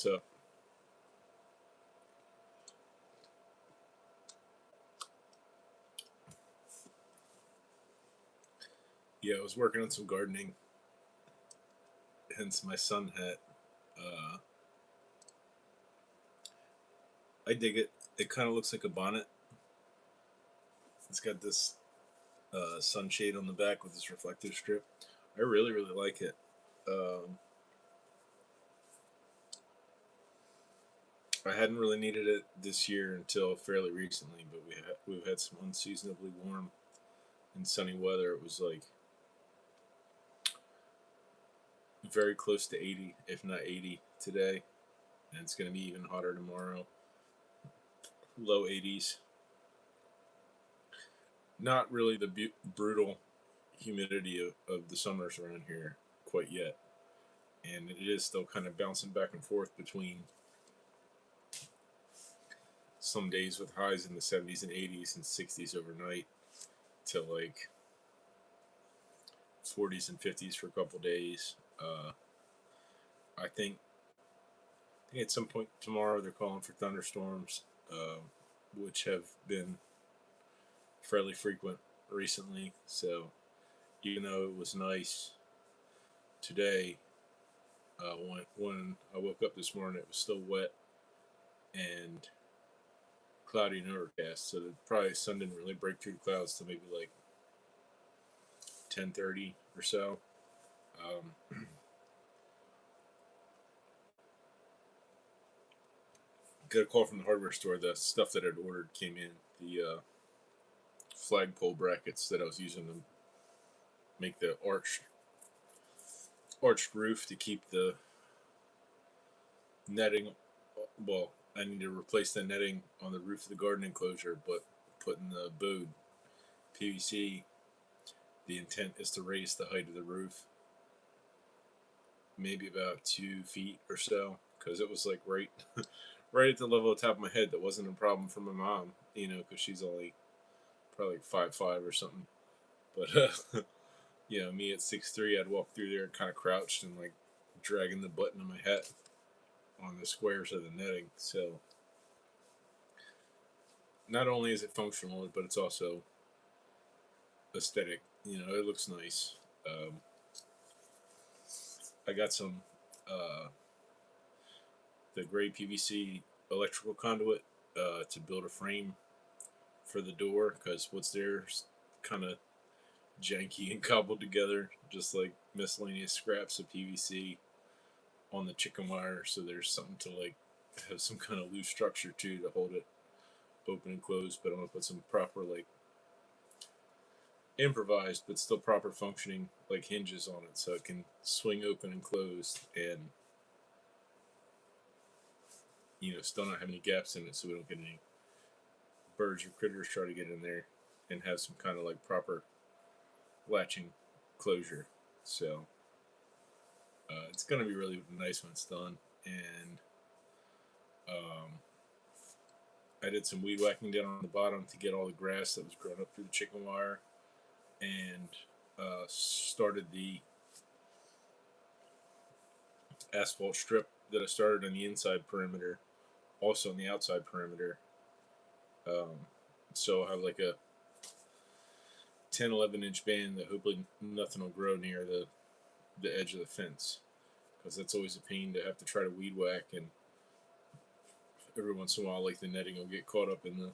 So, yeah, I was working on some gardening, hence my sun hat. Uh, I dig it. It kind of looks like a bonnet. It's got this sunshade on the back with this reflective strip. I really, really like it. Um, I hadn't really needed it this year until fairly recently, but we've had some unseasonably warm and sunny weather. It was like very close to 80, if not 80 today, and it's going to be even hotter tomorrow. Low 80s. Not really the brutal humidity of the summers around here quite yet, and it is still kind of bouncing back and forth between some days with highs in the 70s and 80s and 60s overnight to like 40s and 50s for a couple days. I think at some point tomorrow they're calling for thunderstorms, which have been fairly frequent recently. So even though it was nice today, when I woke up this morning, it was still wet and cloudy and overcast. So the probably sun didn't really break through the clouds till maybe like 10:30 or so. Got a call from the hardware store. The stuff that I'd ordered came in. The flagpole brackets that I was using to make the arched roof to keep the netting. Well, I need to replace the netting on the roof of the garden enclosure, but putting the bowed PVC, the intent is to raise the height of the roof maybe about 2 feet or so, because it was like right at the level of the top of my head. That wasn't a problem for my mom, because she's only probably like 5'5" or something. But me at 6'3", I'd walk through there kind of crouched and like dragging the button of my hat on the squares of the netting. So not only is it functional, but it's also aesthetic. It looks nice. I got some the gray PVC electrical conduit to build a frame for the door, because what's there is kind of janky and cobbled together, just like miscellaneous scraps of PVC on the chicken wire. So there's something to like have some kind of loose structure to hold it open and closed. But I'm gonna put some proper like improvised but still proper functioning like hinges on it, so it can swing open and closed, and still not have any gaps in it, so we don't get any birds or critters try to get in there, and have some kind of like proper latching closure. So it's gonna be really nice when it's done. And um, I did some weed whacking down on the bottom to get all the grass that was growing up through the chicken wire, and started the asphalt strip that I started on the inside perimeter, also on the outside perimeter. Um, so I have like a 10, 11-inch band that hopefully nothing will grow near the edge of the fence, because that's always a pain to have to try to weed whack, and every once in a while like the netting will get caught up in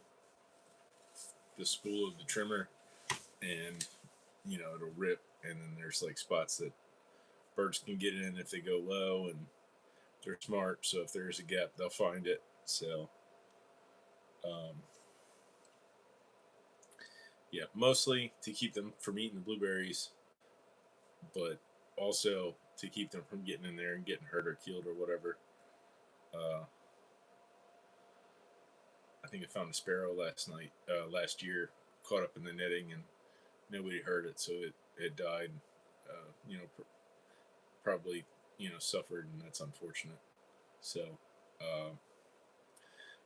the spool of the trimmer, and it'll rip, and then there's like spots that birds can get in if they go low, and they're smart, so if there's a gap they'll find it. So um, yeah, mostly to keep them from eating the blueberries, but also to keep them from getting in there and getting hurt or killed or whatever. uh, I think I found a sparrow last year, caught up in the netting, and nobody heard it, so it died. Probably suffered, and that's unfortunate. So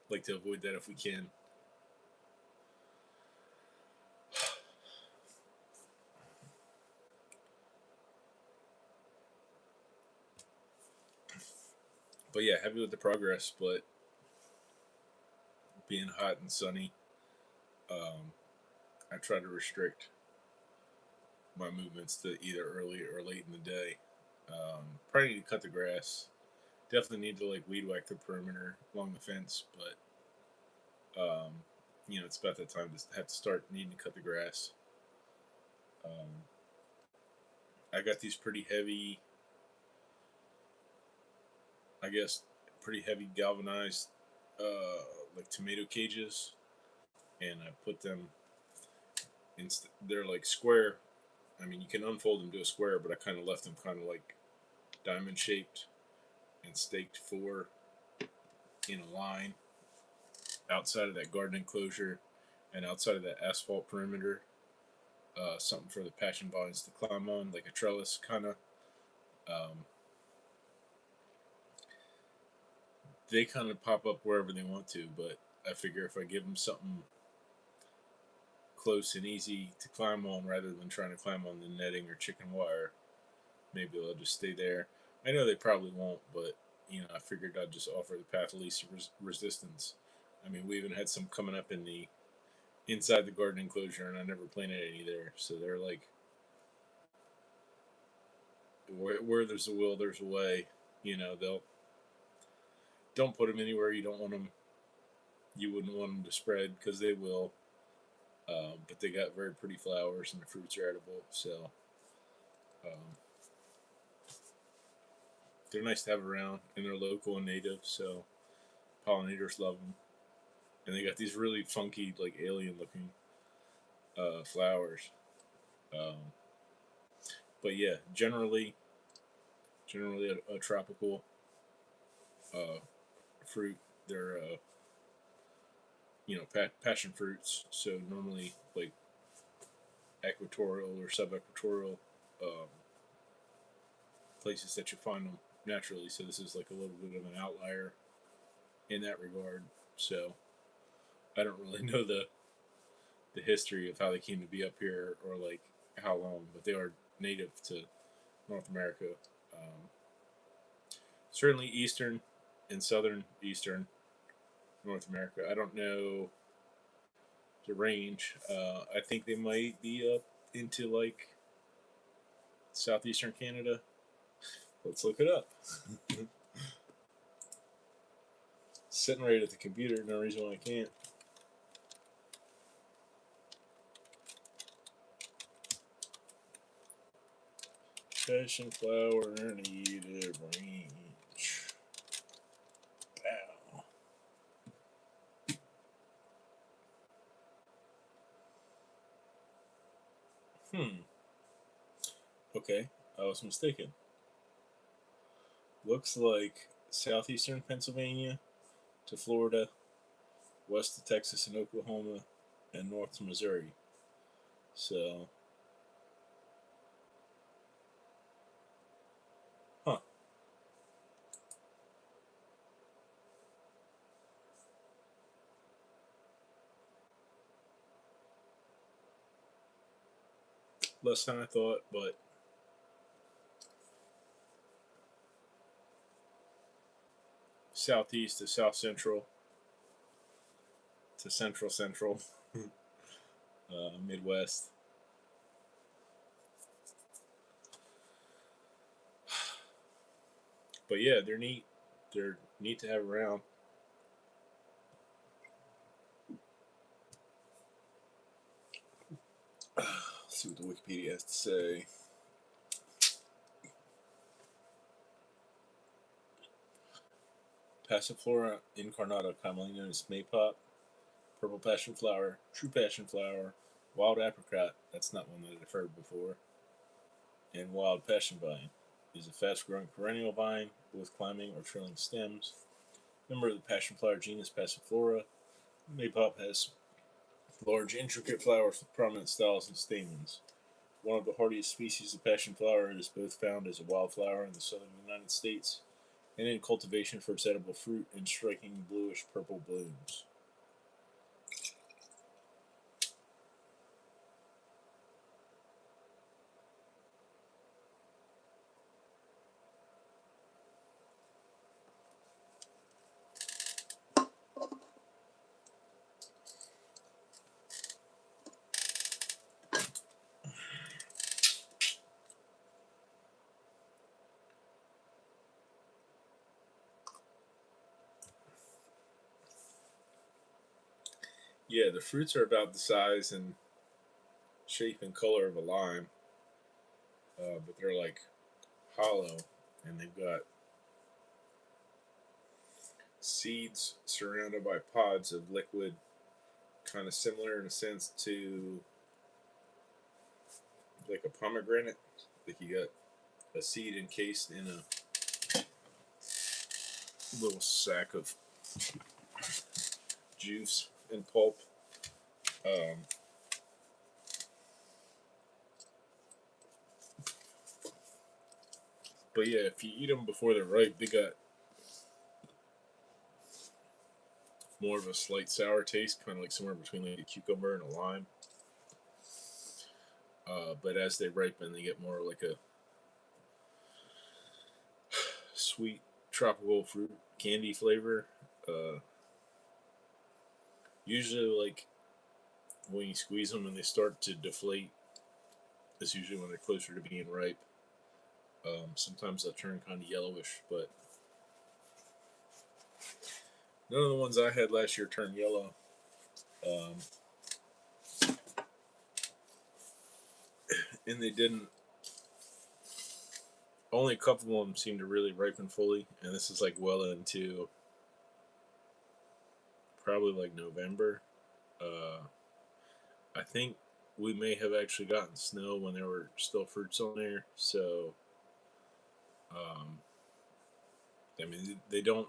like to avoid that if we can. But yeah, happy with the progress. But being hot and sunny, um, I try to restrict my movements to either early or late in the day. Probably need to cut the grass. Definitely need to like weed whack the perimeter along the fence, but it's about that time to have to start needing to cut the grass. Um, I got these pretty heavy, I guess, pretty heavy galvanized, like tomato cages, and I put them in. They're like square. I mean, you can unfold them to a square, but I kind of left them kind of like diamond shaped and staked four in a line outside of that garden enclosure and outside of that asphalt perimeter. Something for the passion vines to climb on, like a trellis kind of. Um, they kind of pop up wherever they want to, but I figure if I give them something close and easy to climb on rather than trying to climb on the netting or chicken wire, maybe they'll just stay there. I know they probably won't, but I figured I'd just offer the path of least resistance. I mean, we even had some coming up in the inside the garden enclosure, and I never planted any there, so they're like, where there's a will, there's a way. They'll don't put them anywhere you don't want them. You wouldn't want them to spread because they will. But they got very pretty flowers, and the fruits are edible, so um, they're nice to have around, and they're local and native, so pollinators love them. And they got these really funky, like alien looking flowers. Um, but yeah, generally a tropical uh, fruit. They're passion fruits. So normally like equatorial or subequatorial um, places that you find them naturally. So this is like a little bit of an outlier in that regard. So I don't really know the history of how they came to be up here or like how long, but they are native to North America. Um, Certainly eastern and southern eastern North America. I don't know the range. I think they might be up into like southeastern Canada. Let's look it up. Sitting right at the computer, no reason why I can't. Passion flower native range. Wow. Okay, I was mistaken. Looks like southeastern Pennsylvania to Florida, west to Texas and Oklahoma, and north to Missouri. So, huh. Less than I thought, but southeast to south central to central central, Midwest. But yeah, they're neat. They're neat to have around. Let's see what the Wikipedia has to say. Passiflora incarnata, commonly known as maypop, purple passion flower, true passion flower, wild apricot, that's not one that I've heard before, and wild passion vine is a fast growing perennial vine with climbing or trailing stems. Member of the passion flower genus Passiflora, maypop has large, intricate flowers with prominent styles and stamens. One of the hardiest species of passion flower, it is both found as a wildflower in the southern United States and in cultivation for its edible fruit and striking bluish purple blooms. Yeah, the fruits are about the size and shape and color of a lime, but they're like hollow, and they've got seeds surrounded by pods of liquid, kind of similar in a sense to like a pomegranate. Like you got a seed encased in a little sack of juice and pulp. Um, but yeah, if you eat them before they're ripe, they got more of a slight sour taste, kind of like somewhere between like a cucumber and a lime. But as they ripen, they get more like a sweet tropical fruit candy flavor. Uh, Usually, like when you squeeze them and they start to deflate, that's usually when they're closer to being ripe. Sometimes they'll turn kind of yellowish, but none of the ones I had last year turned yellow. Um, and they didn't. Only a couple of them seemed to really ripen fully, and this is like well into probably like November. Uh, I think we may have actually gotten snow when there were still fruits on there, so um, I mean they don't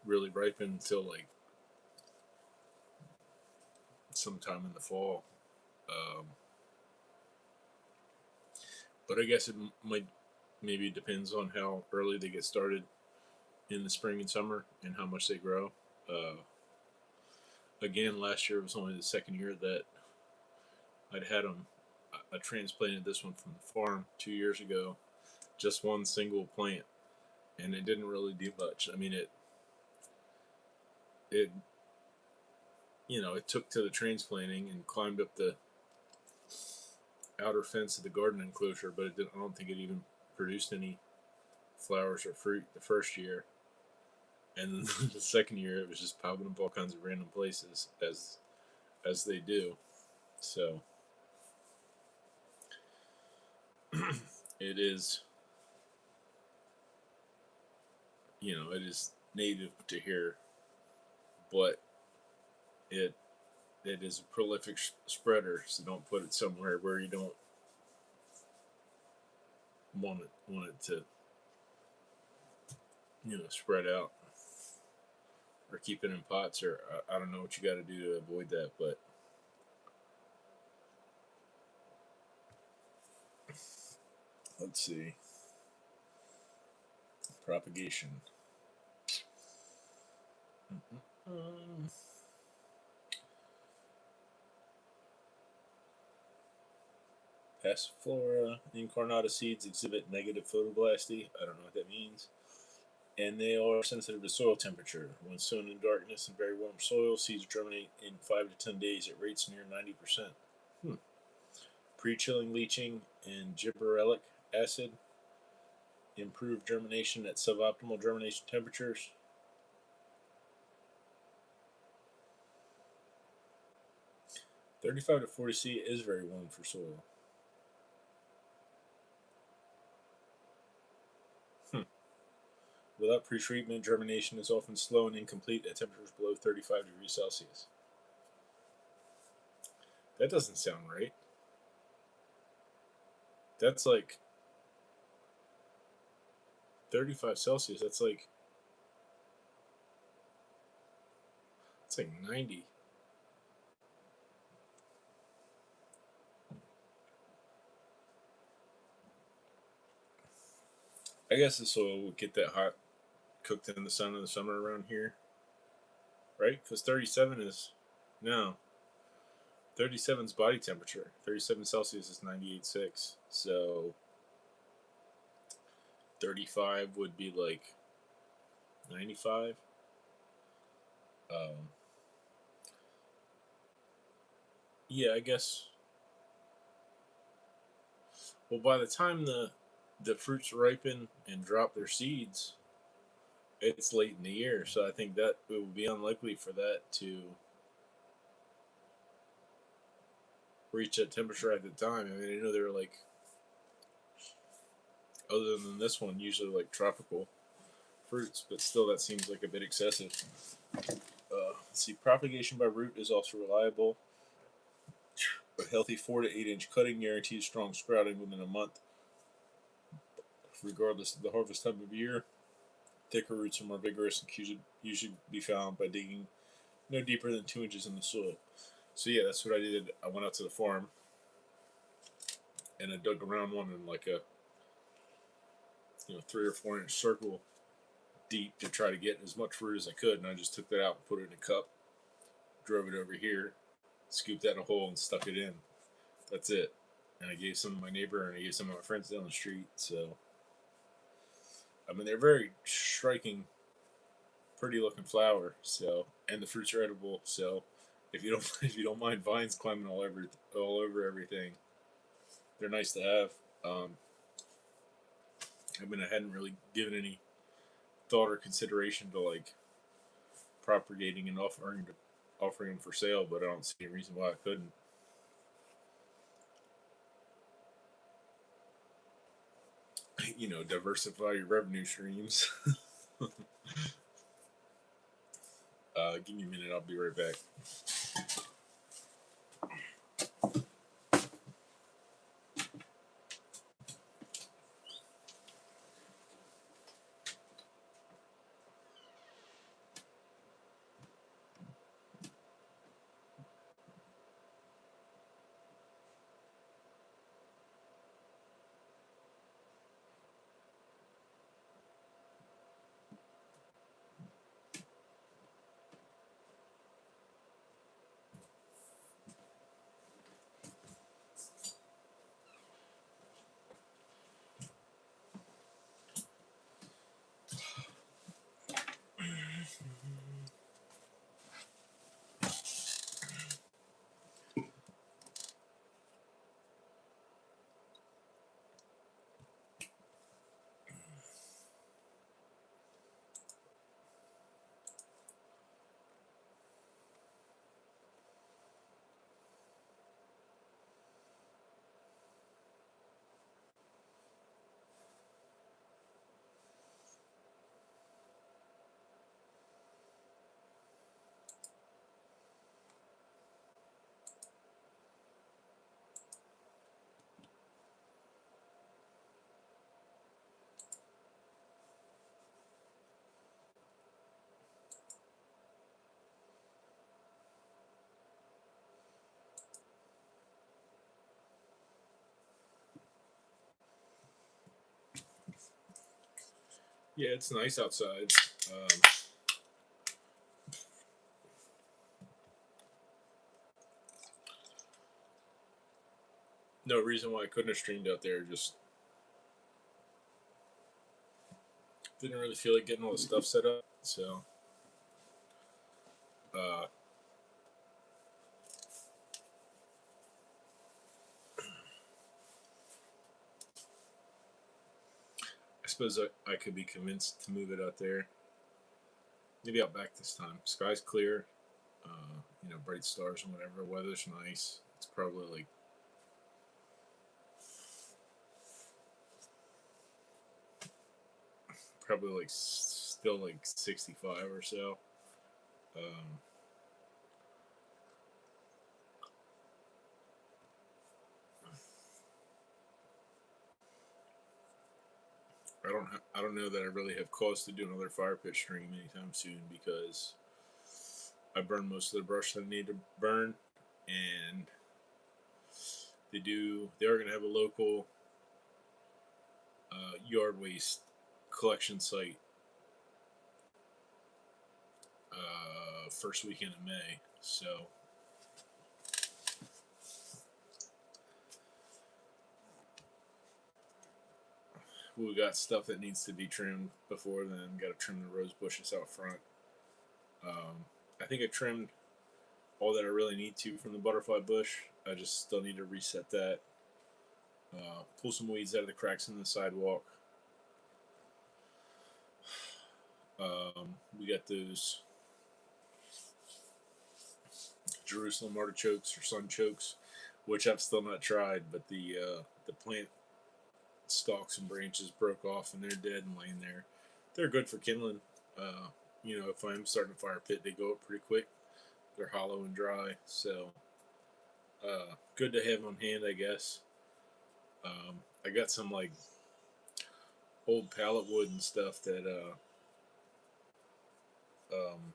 really ripen until like sometime in the fall. Um, but I guess it might maybe it depends on how early they get started in the spring and summer and how much they grow. Uh, Again, last year was only the second year that I'd had them. I transplanted this one from the farm 2 years ago, just one single plant, and it didn't really do much. I mean, it it took to the transplanting and climbed up the outer fence of the garden enclosure, but it didn't. I don't think it even produced any flowers or fruit the first year, and then the second year it was just popping up all kinds of random places as they do. So it is, it is native to here, but it it is a prolific spreader. So don't put it somewhere where you don't want it to spread out, or keep it in pots, or I don't know what you got to do to avoid that, but let's see. Propagation. Um, Passiflora incarnata seeds exhibit negative photoblasty. I don't know what that means. And they are sensitive to soil temperature. When sown in darkness and very warm soil, seeds germinate in 5 to 10 days at rates near 90%. Hmm. Pre-chilling leaching and gibberellic acid improve germination at suboptimal germination temperatures. 35 to 40 C is very warm for soil. Hmm. Without pretreatment, germination is often slow and incomplete at temperatures below 35 degrees Celsius. That doesn't sound right. That's like 35 Celsius. It's like 90. I guess the soil would get that hot cooked in the sun in the summer around here, right? Because 37 is, no, 37 is body temperature. 37 Celsius is 98.6. So 35 would be like 95. Um, yeah, I guess. Well, by the time the fruits ripen and drop their seeds, it's late in the year. So I think that it would be unlikely for that to reach that temperature at the time. I mean, I know they're like, other than this one, usually like tropical fruits, but still that seems like a bit excessive. Let's see, propagation by root is also reliable. A healthy 4 to 8 inch cutting guarantees strong sprouting within a month, regardless of the harvest time of year. Thicker roots are more vigorous and can usually be found by digging no deeper than 2 inches in the soil. So yeah, that's what I did. I went out to the farm and I dug around one in like a 3 or 4 inch circle deep to try to get as much fruit as I could, and I just took that out and put it in a cup, drove it over here, scooped that in a hole, and stuck it in. That's it. And I gave some to my neighbor and I gave some of my friends down the street. So I mean, they're very striking, pretty looking flower. So, and the fruits are edible. So if you don't if you don't mind vines climbing all over everything, they're nice to have. I mean, I hadn't really given any thought or consideration to like propagating and offering them for sale, but I don't see any reason why I couldn't. Diversify your revenue streams. Give me a minute, I'll be right back. Yeah, it's nice outside. No reason why I couldn't have streamed out there. Just didn't really feel like getting all the stuff set up. So, uh, I suppose I could be convinced to move it out there. Maybe out back this time. Sky's clear. Bright stars and whatever. Weather's nice. It's probably like still like 65 or so. Um, I don't know that I really have cause to do another fire pit stream anytime soon because I burned most of the brush that I need to burn, and they are going to have a local yard waste collection site first weekend of May. So we got stuff that needs to be trimmed before then. Got to trim the rose bushes out front. I think I trimmed all that I really need to from the butterfly bush. I just still need to reset that. Pull some weeds out of the cracks in the sidewalk. We got those Jerusalem artichokes or sunchokes, which I've still not tried. But the plant stalks and branches broke off and they're dead and laying there. They're good for kindling. Uh, if I'm starting a fire pit, they go up pretty quick. They're hollow and dry, so good to have on hand, I guess. I got some like old pallet wood and stuff that um,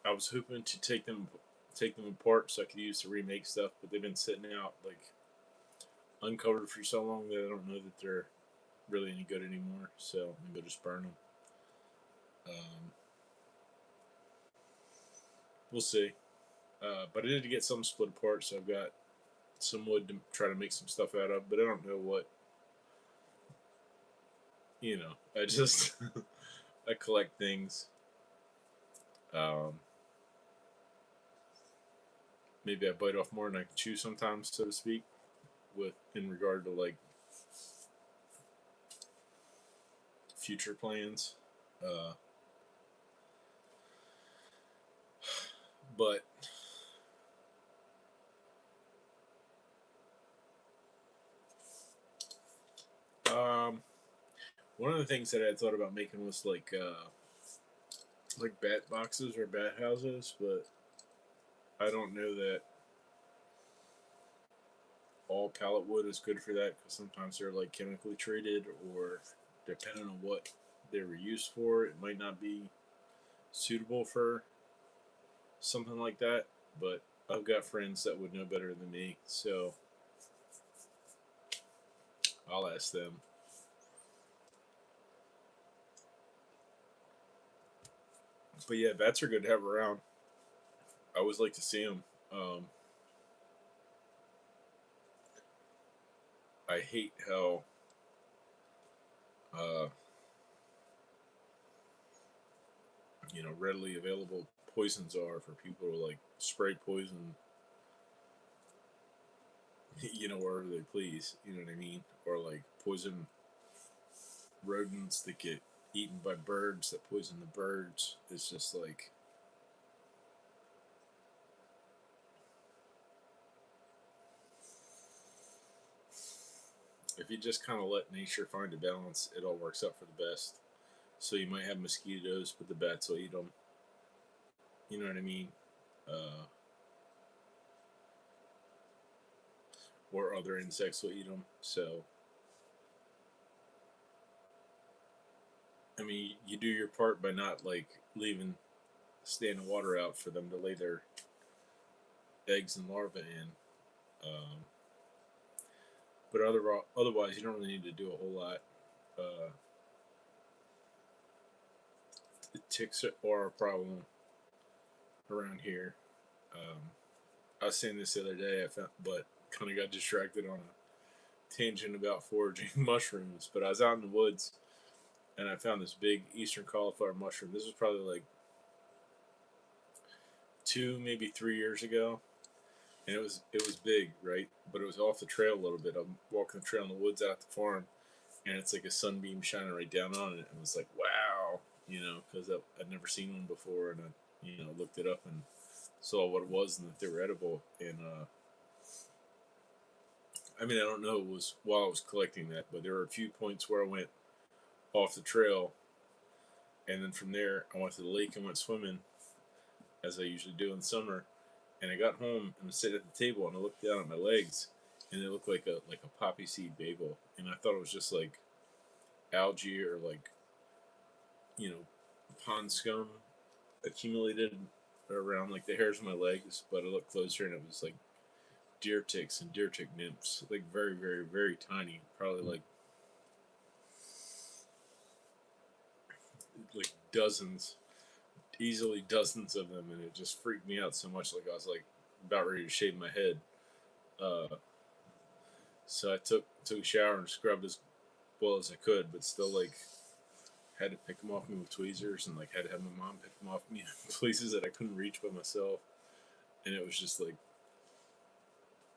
I was hoping to take them apart so I could use to remake stuff, but they've been sitting out like uncovered for so long that I don't know that they're really any good anymore. So maybe I'll just burn them. Um, we'll see. But I did get some split apart, so I've got some wood to try to make some stuff out of. But I don't know what. I just I collect things. Um, maybe I bite off more than I can chew sometimes, so to speak. With in regard to like future plans. Uh, but um, one of the things that I had thought about making was like bat boxes or bat houses, but I don't know that all pallet wood is good for that because sometimes they're like chemically treated or depending on what they were used for, it might not be suitable for something like that. But I've got friends that would know better than me, so I'll ask them. But yeah, bats are good to have around. I always like to see them. I hate how uh, readily available poisons are for people to like spray poison, wherever they please. You know what I mean? Or like poison rodents that get eaten by birds that poison the birds. It's just like if you just kind of let nature find a balance, it all works out for the best. So you might have mosquitoes, but the bats will eat them. You know what I mean? Uh, or other insects will eat them. So, I mean, you do your part by not like leaving standing water out for them to lay their eggs and larvae in. Um, but otherwise, you don't really need to do a whole lot. Uh, the ticks are a problem around here. Um, I was saying this the other day, but kind of got distracted on a tangent about foraging mushrooms. But I was out in the woods and I found this big eastern cauliflower mushroom. This was probably like 2, maybe 3 years ago, and it was big, right? But it was off the trail a little bit. I'm walking the trail in the woods out the farm, and it's like a sunbeam shining right down on it, and it was like, wow, because I'd never seen one before, and I looked it up and saw what it was and that they were edible. And I mean, I don't know, it was while I was collecting that, but there were a few points where I went off the trail, and then from there I went to the lake and went swimming, as I usually do in summer. And I got home and was sitting at the table and I looked down at my legs, and they looked like a poppy seed bagel, and I thought it was just like algae or like you know pond scum accumulated around like the hairs of my legs. But I looked closer and it was like deer ticks and deer tick nymphs, like very very very tiny, probably like dozens, easily dozens of them, and it just freaked me out so much. Like I was like about ready to shave my head. Uh, so I took a shower and scrubbed as well as I could, but still like had to pick them off me with tweezers, and like had to have my mom pick them off me in places that I couldn't reach by myself. And it was just like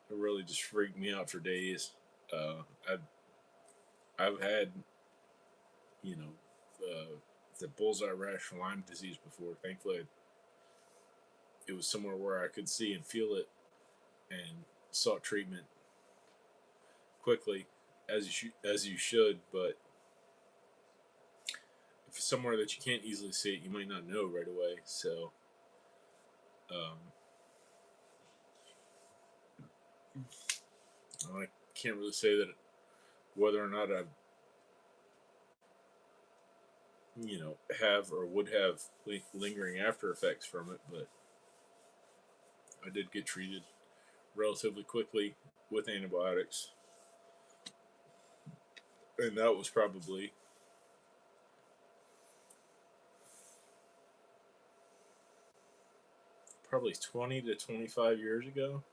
it really just freaked me out for days. Uh, I I've had you know the bullseye rash from Lyme disease before. Thankfully, it was somewhere where I could see and feel it and sought treatment quickly, as you should. But if it's somewhere that you can't easily see it, you might not know right away. So um, I can't really say that whether or not I, have or would have lingering after effects from it, but I did get treated relatively quickly with antibiotics, and that was probably 20 to 25 years ago.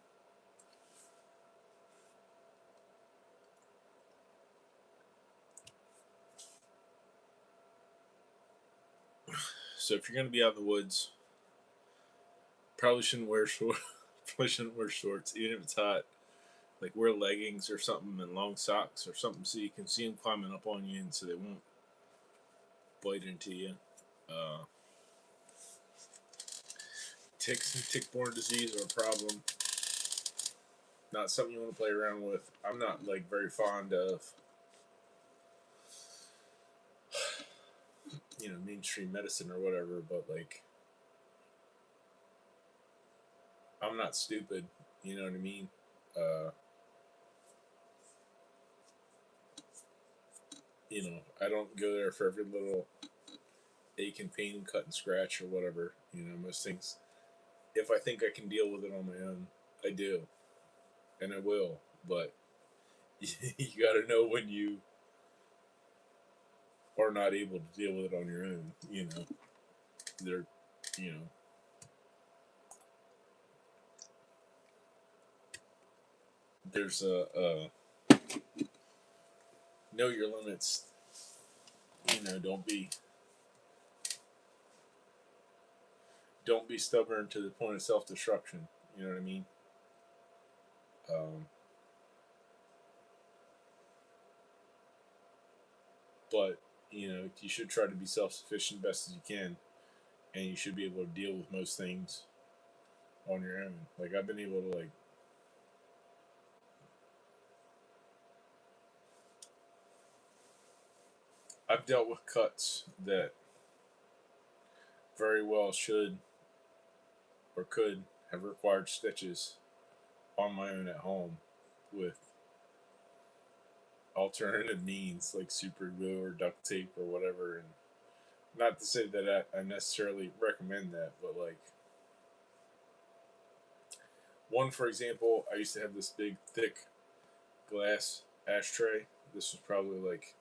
So if you're going to be out in the woods, probably shouldn't wear short. Probably shouldn't wear shorts, even if it's hot. Like wear leggings or something and long socks or something, so you can see them climbing up on you, and so they won't bite into you. Uh, Ticks and tick-borne disease are a problem. Not something you want to play around with. I'm not like very fond of, mainstream medicine or whatever, but like I'm not stupid. You know what I mean? Uh, I don't go there for every little ache and pain, cut and scratch or whatever. Most things, if I think I can deal with it on my own, I do, and I will. But you got to know when you are not able to deal with it on your own. There, you know, there's a know your limits. Don't be stubborn to the point of self destruction. You know what I mean? Um, but you should try to be self sufficient best as you can, and you should be able to deal with most things on your own. Like I've been able to I've dealt with cuts that very well should or could have required stitches on my own at home with alternative means like super glue or duct tape or whatever. And not to say that I necessarily recommend that, but like one, for example, I used to have this big, thick glass ashtray. This was probably like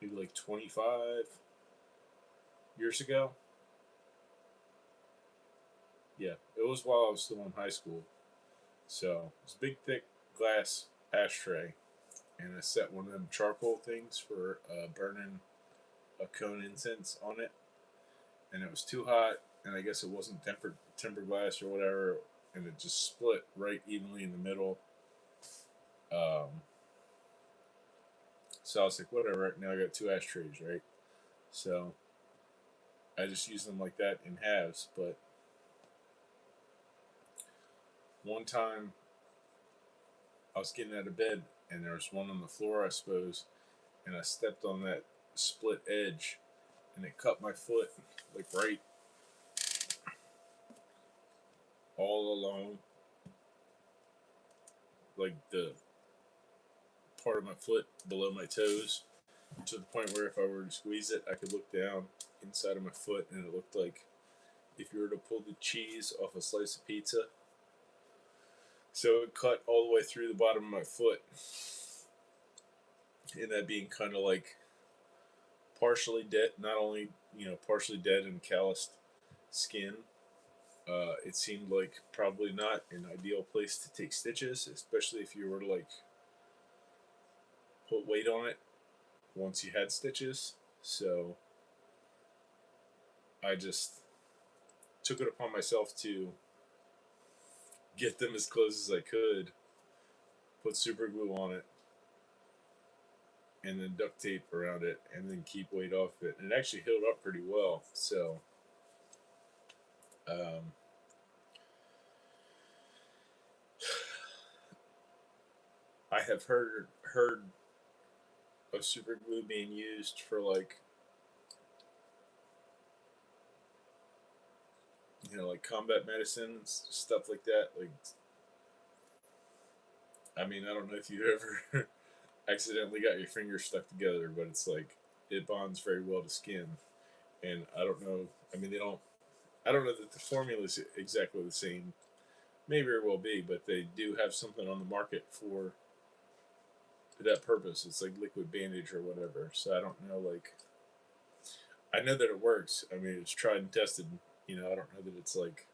maybe like 25 years ago. Yeah, it was while I was still in high school. So it's a big, thick glass ashtray, and I set one of them charcoal things for burning a cone incense on it, and it was too hot, and I guess it wasn't tempered glass or whatever, and it just split right evenly in the middle. Um, so I was like, whatever. Now I got two ashtrays, right? So I just use them like that in halves. But one time I was getting out of bed, and there was one on the floor, I suppose, and I stepped on that split edge, and it cut my foot like right all along, like the part of my foot below my toes, to the point where if I were to squeeze it, I could look down inside of my foot, and it looked like if you were to pull the cheese off a slice of pizza. So it cut all the way through the bottom of my foot, and that being kind of like partially dead, not only partially dead and calloused skin. It seemed like probably not an ideal place to take stitches, especially if you were to like put weight on it once you had stitches. So I just took it upon myself to get them as close as I could, put super glue on it, and then duct tape around it, and then keep weight off it. And it actually healed up pretty well. So, um, I have heard of super glue being used for like, like combat medicines, stuff like that. Like, I mean, I don't know if you ever accidentally got your fingers stuck together, but it's like it bonds very well to skin. And I don't know. I mean, they don't. I don't know that the formula is exactly the same. Maybe it will be, but they do have something on the market for that purpose. It's like liquid bandage or whatever. So I don't know. Like, I know that it works. I mean, it's tried and tested. I don't know that it's like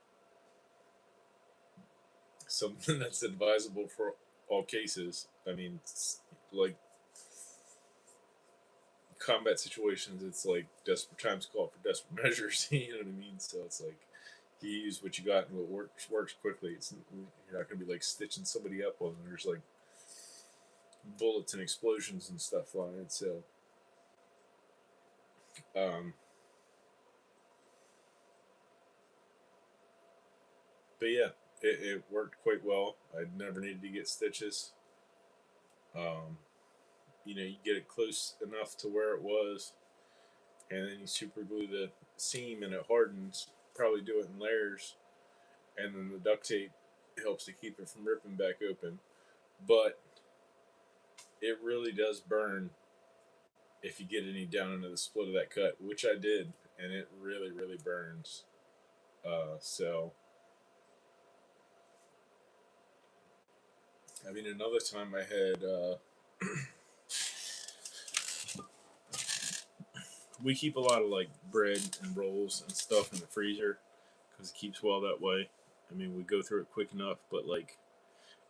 something that's advisable for all cases. I mean, it's like combat situations, it's like desperate times call for desperate measures. You know what I mean? So it's like you use what you got and what works quickly. You're not gonna be like stitching somebody up when there's like bullets and explosions and stuff on it. So, um, but yeah, it worked quite well. I never needed to get stitches. Um, you get it close enough to where it was, and then you super glue the seam and it hardens. Probably do it in layers, and then the duct tape helps to keep it from ripping back open. But it really does burn if you get any down into the split of that cut, which I did, and it really, really burns. So, I mean, another time I had, we keep a lot of like bread and rolls and stuff in the freezer because it keeps well that way. I mean, we go through it quick enough, but like,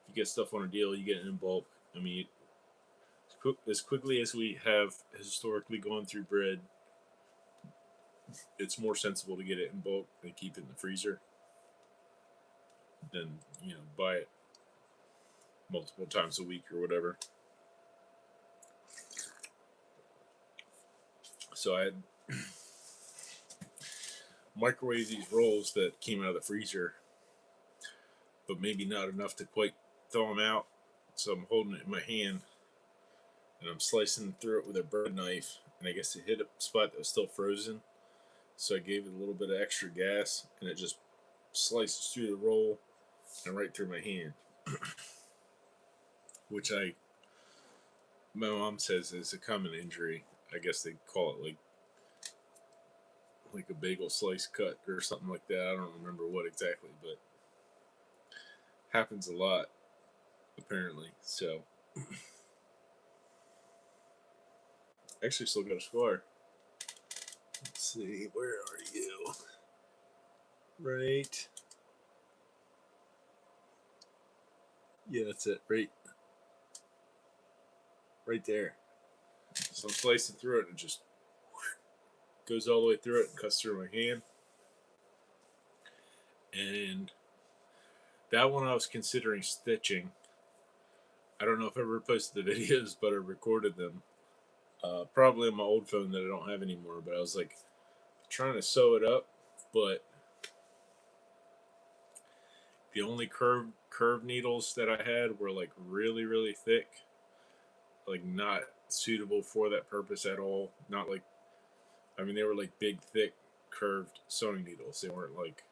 if you get stuff on a deal, you get it in bulk. I mean, as quickly as we have historically gone through bread, it's more sensible to get it in bulk and keep it in the freezer than buy it multiple times a week or whatever. So I had microwave these rolls that came out of the freezer, but maybe not enough to quite thaw them out. So I'm holding it in my hand and I'm slicing through it with a bread knife, and I guess it hit a spot that was still frozen. So I gave it a little bit of extra gas, and it just slices through the roll and right through my hand, which my mom says is a common injury. I guess they call it like a bagel slice cut or something like that. I don't remember what exactly, but happens a lot apparently. So actually still got a scar. Let's see, where are you? Right. Yeah, that's it. Right there. So I'm slicing through it and it just goes all the way through it and cuts through my hand. And that one I was considering stitching. I don't know if I ever posted the videos, but I recorded them. Probably on my old phone that I don't have anymore. But I was like trying to sew it up, but the only curved needles that I had were like really, really thick, like not suitable for that purpose at all. Not like, I mean, they were like big, thick, curved sewing needles. They weren't like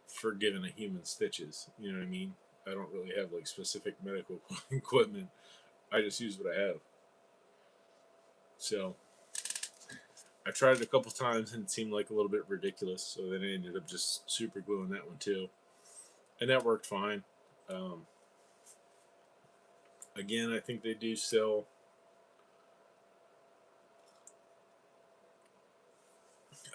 for giving a human stitches. You know what I mean? I don't really have like specific medical equipment. I just use what I have. So I tried it a couple times and it seemed like a little bit ridiculous. So then I ended up just super gluing that one too, and that worked fine. Um, Again, I think they do sell.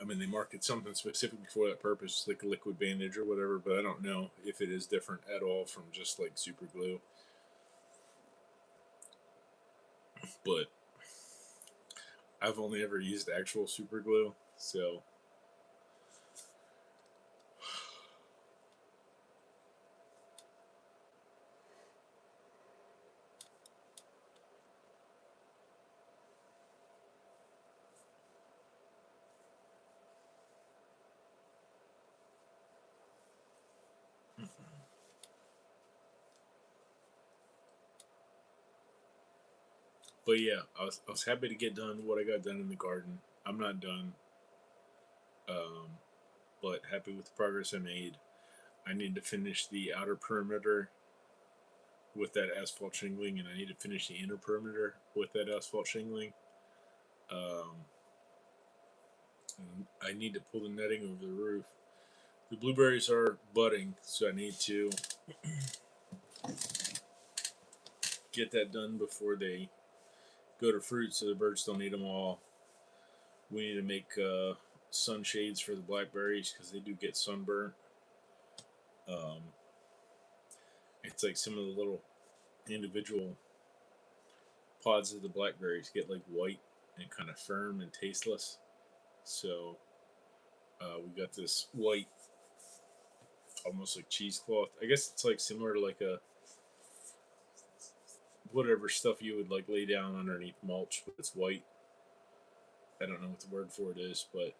I mean, they market something specifically for that purpose, like a liquid bandage or whatever. But I don't know if it is different at all from just like super glue. But I've only ever used actual super glue, so But yeah, I was happy to get done what I got done in the garden. I'm not done, um, but happy with the progress I made. I need to finish the outer perimeter with that asphalt shingling, and I need to finish the inner perimeter with that asphalt shingling. Um, I need to pull the netting over the roof. The blueberries are budding, so I need to get that done before they go to fruit, so the birds don't eat them all. We need to make sunshades for the blackberries because they do get sunburnt. Um, it's like some of the little individual pods of the blackberries get like white and kind of firm and tasteless. So we got this white, almost like cheesecloth. I guess it's like similar to like a whatever stuff you would like lay down underneath mulch, but it's white. I don't know what the word for it is, but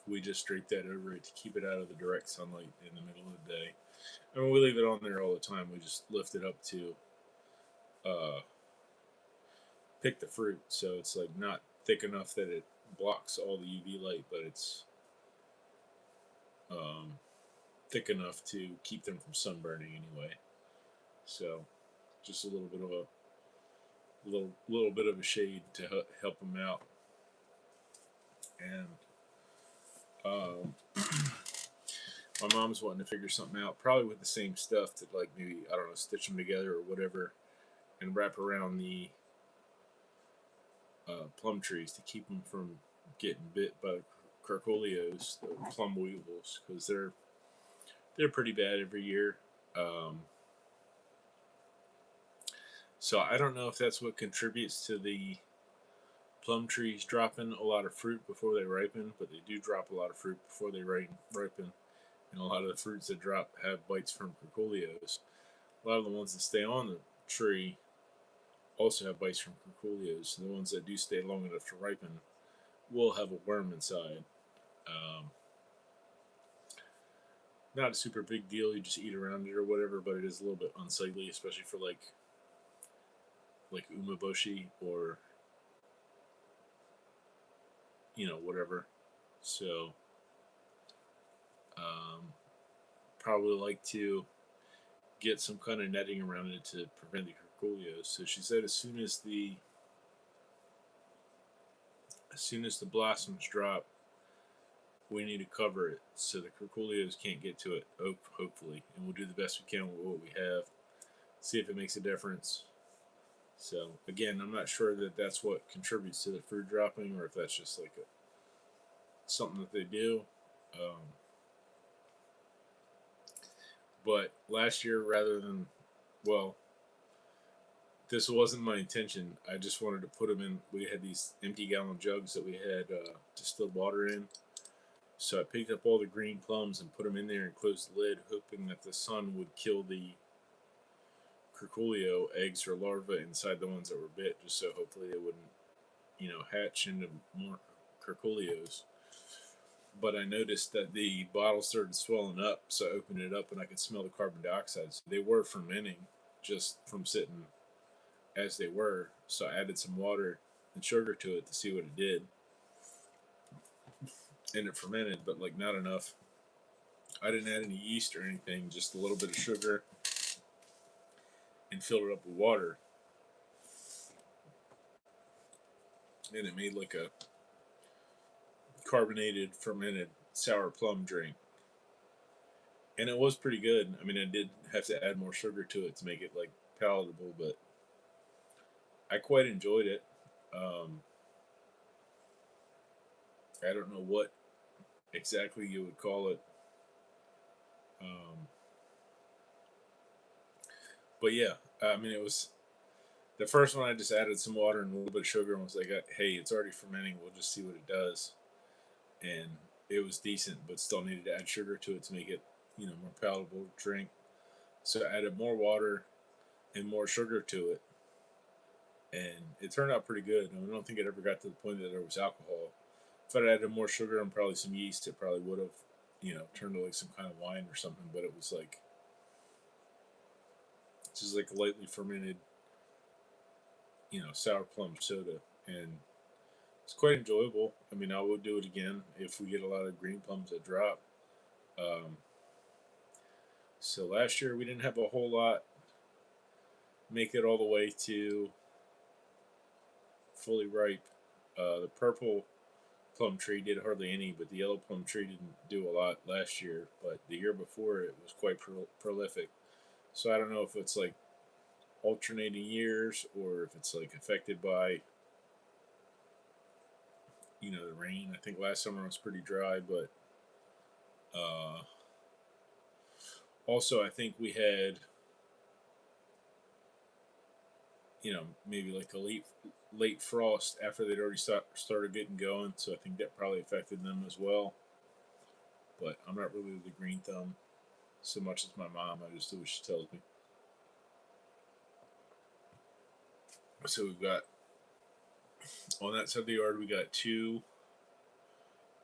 we just drape that over it to keep it out of the direct sunlight in the middle of the day. I mean, we leave it on there all the time. We just lift it up to uh, pick the fruit, so it's like not thick enough that it blocks all the UV light, but it's um, thick enough to keep them from sunburning anyway. So just a little bit of a little bit of a shade to help them out, and my mom's wanting to figure something out, probably with the same stuff to like maybe I don't know stitch them together or whatever, and wrap around the plum trees to keep them from getting bit by Carcolios, the plum weevils, because they're pretty bad every year. Um, so I don't know if that's what contributes to the plum trees dropping a lot of fruit before they ripen, but they do drop a lot of fruit before they ripen. And a lot of the fruits that drop have bites from Curculios. A lot of the ones that stay on the tree also have bites from Curculios. The ones that do stay long enough to ripen will have a worm inside. Um, Not a super big deal. You just eat around it or whatever, but it is a little bit unsightly, especially for like umeboshi or whatever. So probably like to get some kind of netting around it to prevent the curculios. So she said as soon as the blossoms drop, we need to cover it so the curculios can't get to it. Hopefully, and we'll do the best we can with what we have. See if it makes a difference. So again, I'm not sure that that's what contributes to the fruit dropping, or if that's just like something that they do. Um, but last year, rather than well, this wasn't my intention. I just wanted to put them in. We had these empty gallon jugs that we had distilled water in. So I picked up all the green plums and put them in there and closed the lid, hoping that the sun would kill the curculio eggs or larvae inside the ones that were bit, just so hopefully they wouldn't, hatch into more curculios. But I noticed that the bottle started swelling up, so I opened it up and I could smell the carbon dioxide. So they were fermenting just from sitting as they were. So I added some water and sugar to it to see what it did. And it fermented, but like not enough. I didn't add any yeast or anything, just a little bit of sugar and filled it up with water. And it made like a carbonated, fermented sour plum drink. And it was pretty good. I mean, I did have to add more sugar to it to make it like palatable, but I quite enjoyed it. Um, I don't know what exactly you would call it. Um, but yeah, I mean, it was the first one. I just added some water and a little bit of sugar and was like, hey, it's already fermenting. We'll just see what it does. And it was decent, but still needed to add sugar to it to make it, more palatable drink. So I added more water and more sugar to it. And it turned out pretty good. I don't think it ever got to the point that there was alcohol. If I'd added more sugar and probably some yeast, it probably would have, turned to like some kind of wine or something. But it was like just like a lightly fermented, sour plum soda, and it's quite enjoyable. I mean, I would do it again if we get a lot of green plums that drop. Um, so last year we didn't have a whole lot make it all the way to fully ripe. The purple plum tree did hardly any, but the yellow plum tree didn't do a lot last year. But the year before, it was quite prolific. So I don't know if it's like alternating years or if it's like affected by the rain. I think last summer was pretty dry, but also I think we had maybe like a late frost after they'd already started getting going. So I think that probably affected them as well. But I'm not really the green thumb so much as my mom. I just do what she tells me. So we've got on that side of the yard we got 2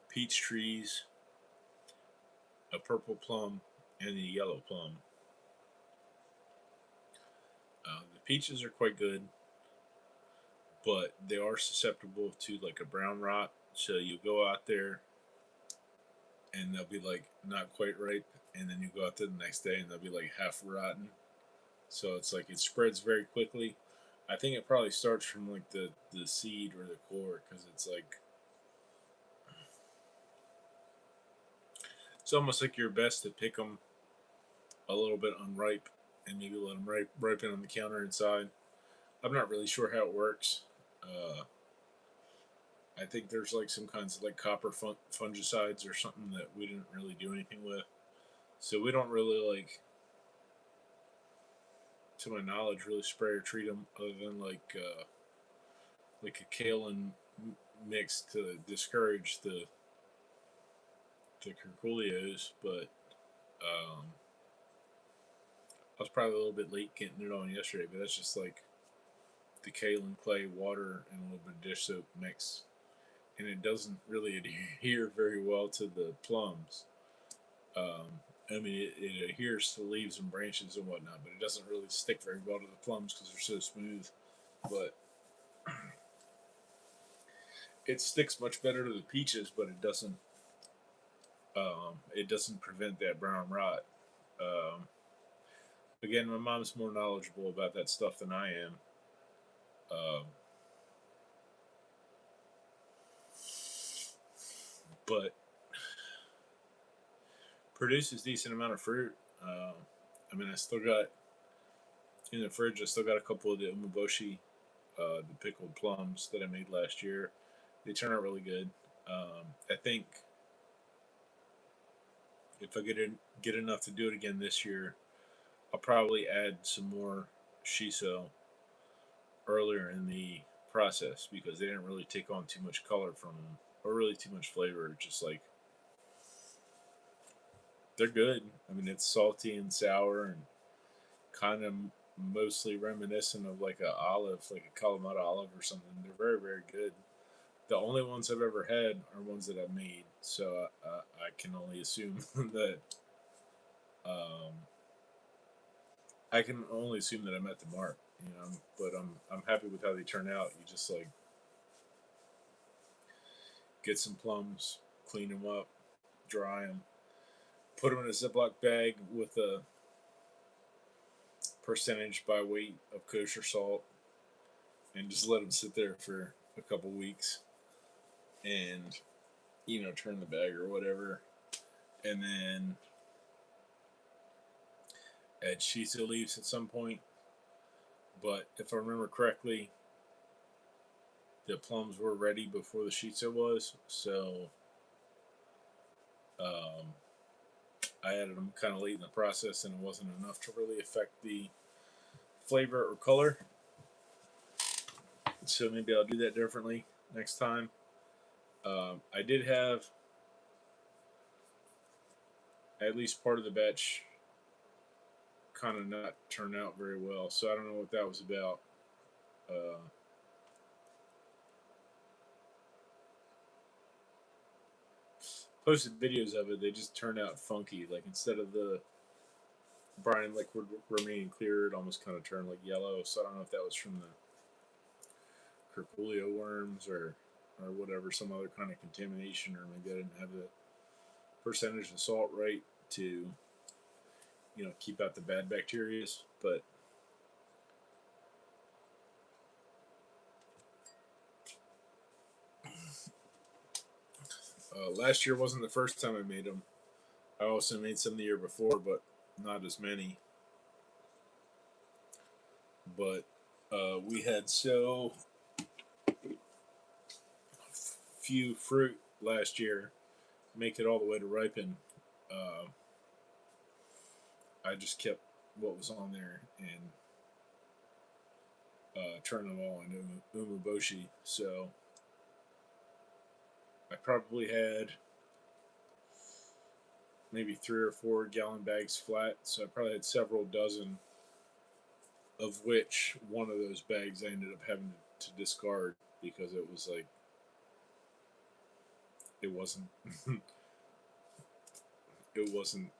peach trees, a purple plum, and a yellow plum. The peaches are quite good, but they are susceptible to like a brown rot. So you go out there and they'll be like not quite ripe, and then you go out there the next day and they'll be like half rotten. So it's like it spreads very quickly. I think it probably starts from like the seed or the core, because it's almost like you're best to pick them a little bit unripe and maybe let them ripen on the counter inside. I'm not really sure how it works. I think there's like some kinds of like copper fungicides or something that we didn't really do anything with. So we don't really to my knowledge, really spray or treat them other than like a kale and mix to discourage the curculios. But I was probably a little bit late getting it on yesterday, but that's just like the kale and clay, water, and a little bit of dish soap mix, and it doesn't really adhere very well to the plums. I mean, it adheres to leaves and branches and whatnot, but it doesn't really stick very well to the plums because they're so smooth. But it sticks much better to the peaches, but it doesn't. It doesn't prevent that brown rot. Um, Again, my mom's more knowledgeable about that stuff than I am. Um, but produces decent amount of fruit. I mean, I still got in the fridge. I still got a couple of the umeboshi, the pickled plums that I made last year. They turn out really good. I think if I get enough to do it again this year, I'll probably add some more shiso earlier in the process, because they didn't really take on too much color from them or really too much flavor. Just like they're good. I mean, it's salty and sour and kind of mostly reminiscent of like a olive, like a Kalamata olive or something. They're very, very good. The only ones I've ever had are ones that I've made, so I can only assume that um, I can only assume that I'm at the mark, But I'm happy with how they turn out. You just like get some plums, clean them up, dry them, put them in a Ziploc bag with a percentage by weight of kosher salt, and just let them sit there for a couple weeks, and turn the bag or whatever, and then add shiso leaves at some point. But if I remember correctly, the plums were ready before the shiso was, so um, I added them kind of late in the process, and it wasn't enough to really affect the flavor or color. So maybe I'll do that differently next time. I did have at least part of the batch kind of not turn out very well, so I don't know what that was about. Uh, Posted videos of it, they just turned out funky. Like instead of the brine liquid remaining clear, it almost kind of turned like yellow. So I don't know if that was from curculio worms or whatever, some other kind of contamination, or maybe I didn't have the percentage of salt right to keep out the bad bacteria. But last year wasn't the first time I made them. I also made some the year before, but not as many. But we had so few fruit last year, make it all the way to ripen. Uh, I just kept what was on there and turned them all into umeboshi. So I probably had maybe 3 or 4 gallon bags flat. So I probably had several dozen, of which one of those bags I ended up having to discard because it was like it wasn't it wasn't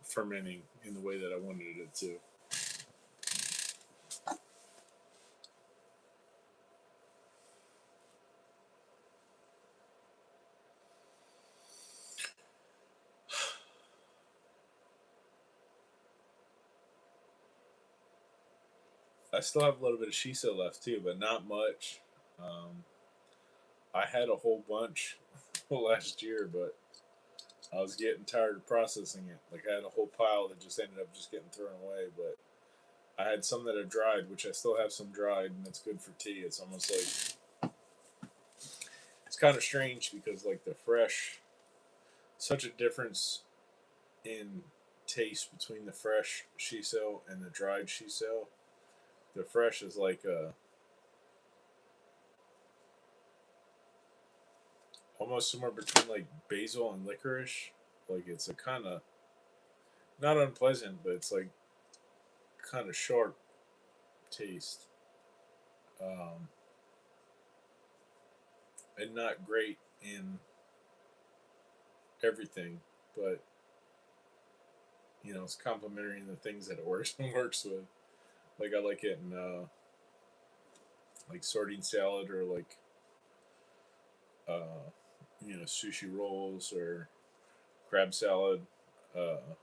fermenting in the way that I wanted it to. I still have a little bit of shiso left too, but not much. Um, I had a whole bunch last year, but I was getting tired of processing it. Like I had a whole pile that just ended up just getting thrown away. But I had some that are dried, which I still have some dried, and that's good for tea. It's almost like it's kind of strange because like the fresh, such a difference in taste between the fresh shiso and the dried shiso. The fresh is like almost somewhere between like basil and licorice. Like it's a kind of not unpleasant, but it's like kind of sharp taste, um, and not great in everything. But it's complementary in the things that it works works with. Like I like it in like sardine salad or like sushi rolls or crab salad. Uh,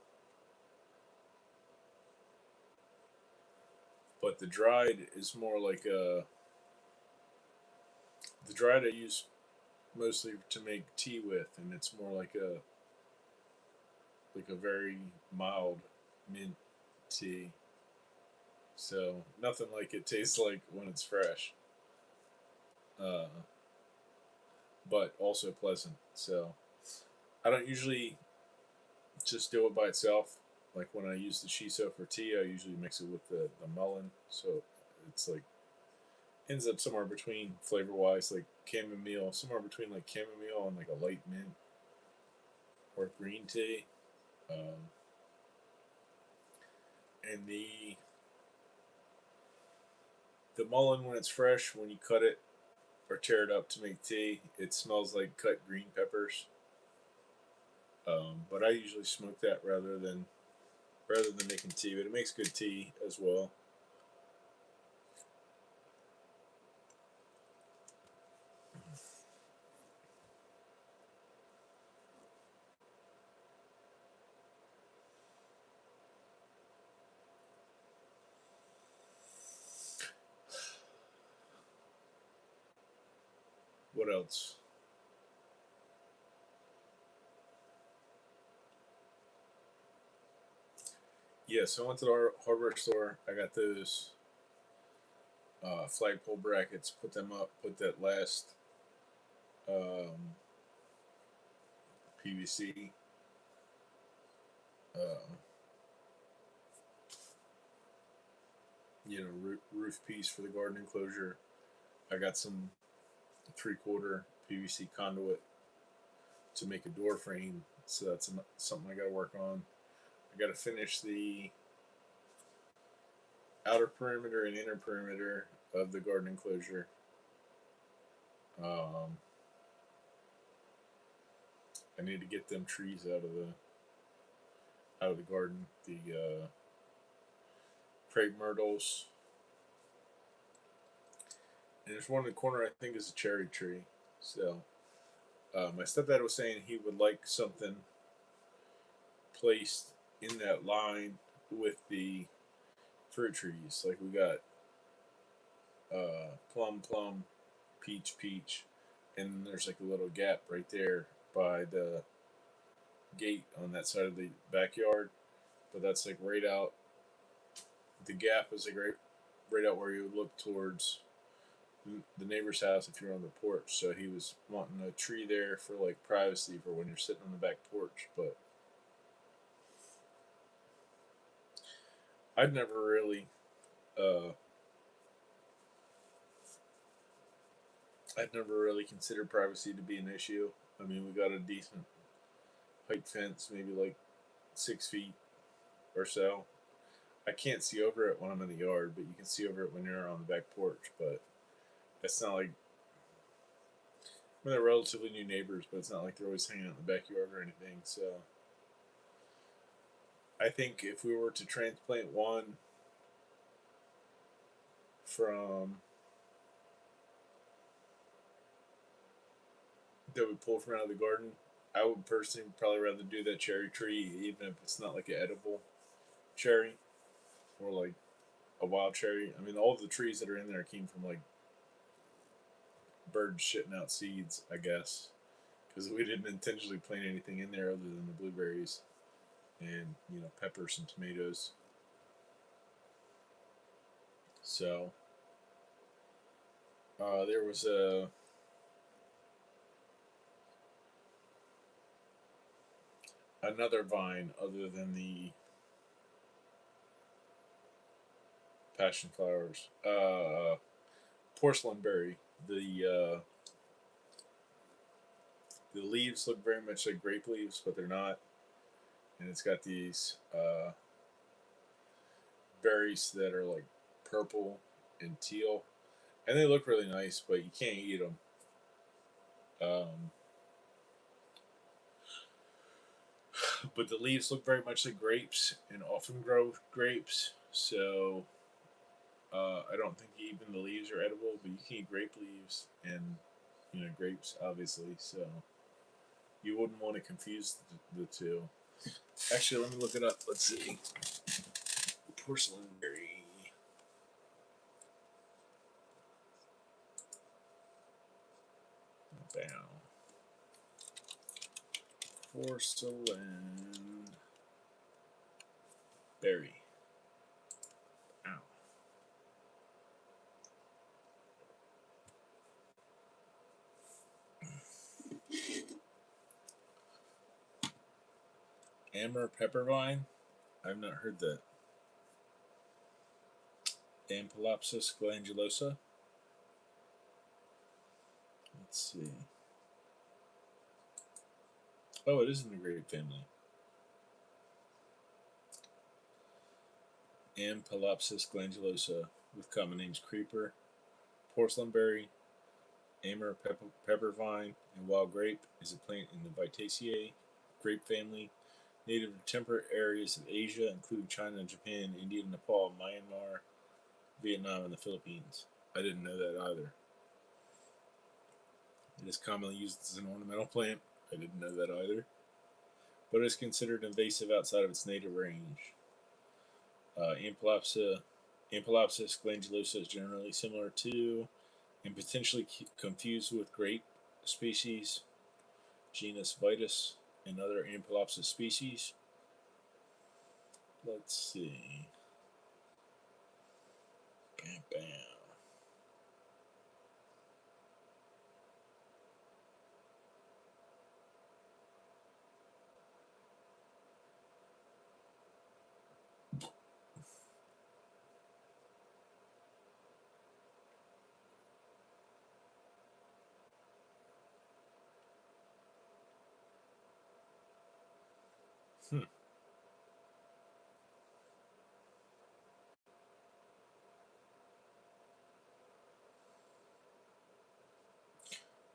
but the dried is more like the dried I use mostly to make tea with, and it's more like a very mild mint tea. So nothing like it tastes like when it's fresh, uh, but also pleasant. So I don't usually just do it by itself. Like when I use the shiso for tea, I usually mix it with the mullein. So it's like ends up somewhere between flavor wise, like chamomile, somewhere between like chamomile and like a light mint or green tea. Um, and the mullein when it's fresh, when you cut it or tear it up to make tea, it smells like cut green peppers. But I usually smoke that rather than making tea, but it makes good tea as well. What else? Yeah, so I went to the hardware store. I got those flagpole brackets. Put them up. Put that last um, PVC uh, roof piece for the garden enclosure. I got some 3/4 PVC conduit to make a door frame. So that's something I got to work on. I got to finish the outer perimeter and inner perimeter of the garden enclosure. Um, I need to get them trees out of the garden. The crepe myrtles And there's one in the corner I think is a cherry tree. So my stepdad was saying he would like something placed in that line with the fruit trees. Like we got plum, plum, peach, peach, and there's like a little gap right there by the gate on that side of the backyard. But that's like right out. The gap is like right out where you would look towards the neighbor's house if you're on the porch. So he was wanting a tree there for like privacy for when you're sitting on the back porch. But I'd never really, uh, I'd never really considered privacy to be an issue. I mean, we got a decent height fence, maybe like 6 feet or so. I can't see over it when I'm in the yard, but you can see over it when you're on the back porch. But it's not like, I mean, they're relatively new neighbors, but it's not like they're always hanging out in the backyard or anything. So I think if we were to transplant one from that we pull from out of the garden, I would personally probably rather do that cherry tree, even if it's not like an edible cherry or like a wild cherry. I mean, all of the trees that are in there came from like birds shitting out seeds, I guess, because we didn't intentionally plant anything in there other than the blueberries and peppers and tomatoes. So there was another vine other than the passion flowers. Porcelain berry. The leaves look very much like grape leaves, but they're not. And it's got these berries that are like purple and teal, and they look really nice, but you can't eat them. Um, but the leaves look very much like grapes and often grow grapes. So I don't think even the leaves are edible, but you can eat grape leaves and grapes, obviously. So you wouldn't want to confuse the two. Actually, let me look it up. Let's see. Porcelain berry. Bam. Porcelain berry. Ow. Amber peppervine. I've not heard that. Ampelopsis glandulosa. Let's see. Oh, it is in the grape family. Ampelopsis glandulosa, with common names creeper, porcelain berry, amber peppervine, and wild grape, is a plant in the Vitaceae grape family, native to temperate areas of Asia, including China, Japan, India, Nepal, Myanmar, Vietnam, and the Philippines. I didn't know that either. It is commonly used as an ornamental plant. I didn't know that either. But it is considered invasive outside of its native range. Ampelopsis glandulosa is generally similar to and potentially confused with grape species, genus Vitis, and other Ampelopsis species. Let's see. Bam, bam. Hmm.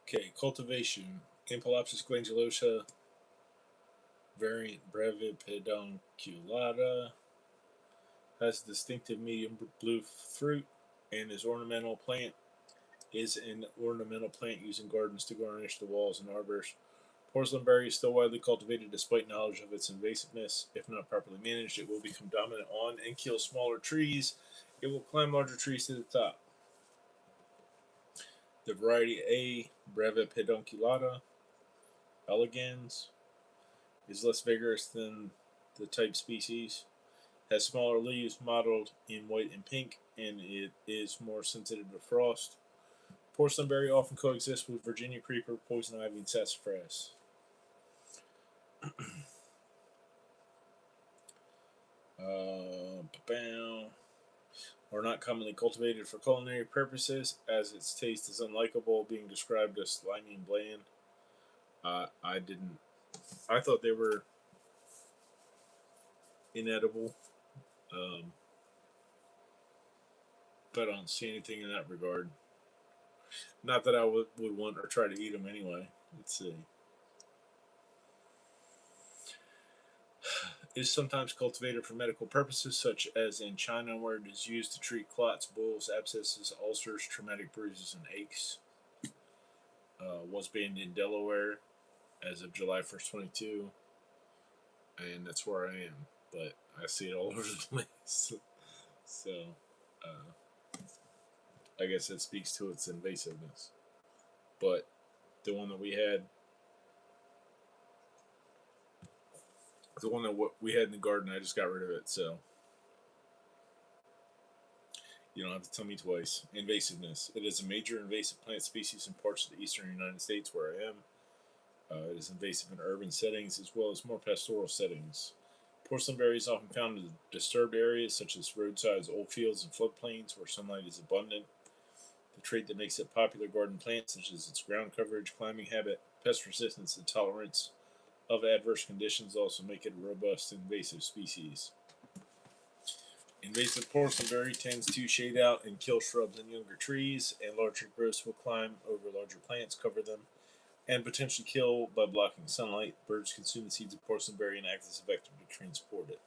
Okay, cultivation. Ampelopsis glandulosa, variant Brevipedunculata, has a distinctive medium blue fruit and is ornamental plant is an ornamental plant used in gardens to garnish the walls and arbors. Porcelain berry is still widely cultivated despite knowledge of its invasiveness. If not properly managed, it will become dominant on and kill smaller trees. It will climb larger trees to the top. The variety A. Breve pedunculata elegans is less vigorous than the type species, has smaller leaves mottled in white and pink, and it is more sensitive to frost. Porcelain berry often coexists with Virginia creeper, poison ivy, and sassafras. Are not commonly cultivated for culinary purposes, as its taste is unlikable, being described as slimy and bland. I didn't. I thought they were inedible, um, but I don't see anything in that regard. Not that I would want or try to eat them anyway. Let's see. It is sometimes cultivated for medical purposes, such as in China, where it is used to treat clots, boils, abscesses, ulcers, traumatic bruises, and aches. Was banned in Delaware as of July 1st, 22, and that's where I am. But I see it all over the place. So, I guess that speaks to its invasiveness. But the one that we had, the one that we had in the garden, I just got rid of it. So you don't have to tell me twice. Invasiveness. It is a major invasive plant species in parts of the eastern United States where I am. It is invasive in urban settings as well as more pastoral settings. Porcelain berry is often found in disturbed areas such as roadsides, old fields, and floodplains where sunlight is abundant. The trait that makes it a popular garden plant, such as its ground coverage, climbing habit, pest resistance, and tolerance of adverse conditions, also make it a robust invasive species. Invasive porcelain berry tends to shade out and kill shrubs and younger trees, and larger growths will climb over larger plants, cover them, and potentially kill by blocking sunlight. Birds consume the seeds of porcelain berry and act as a vector to transport it.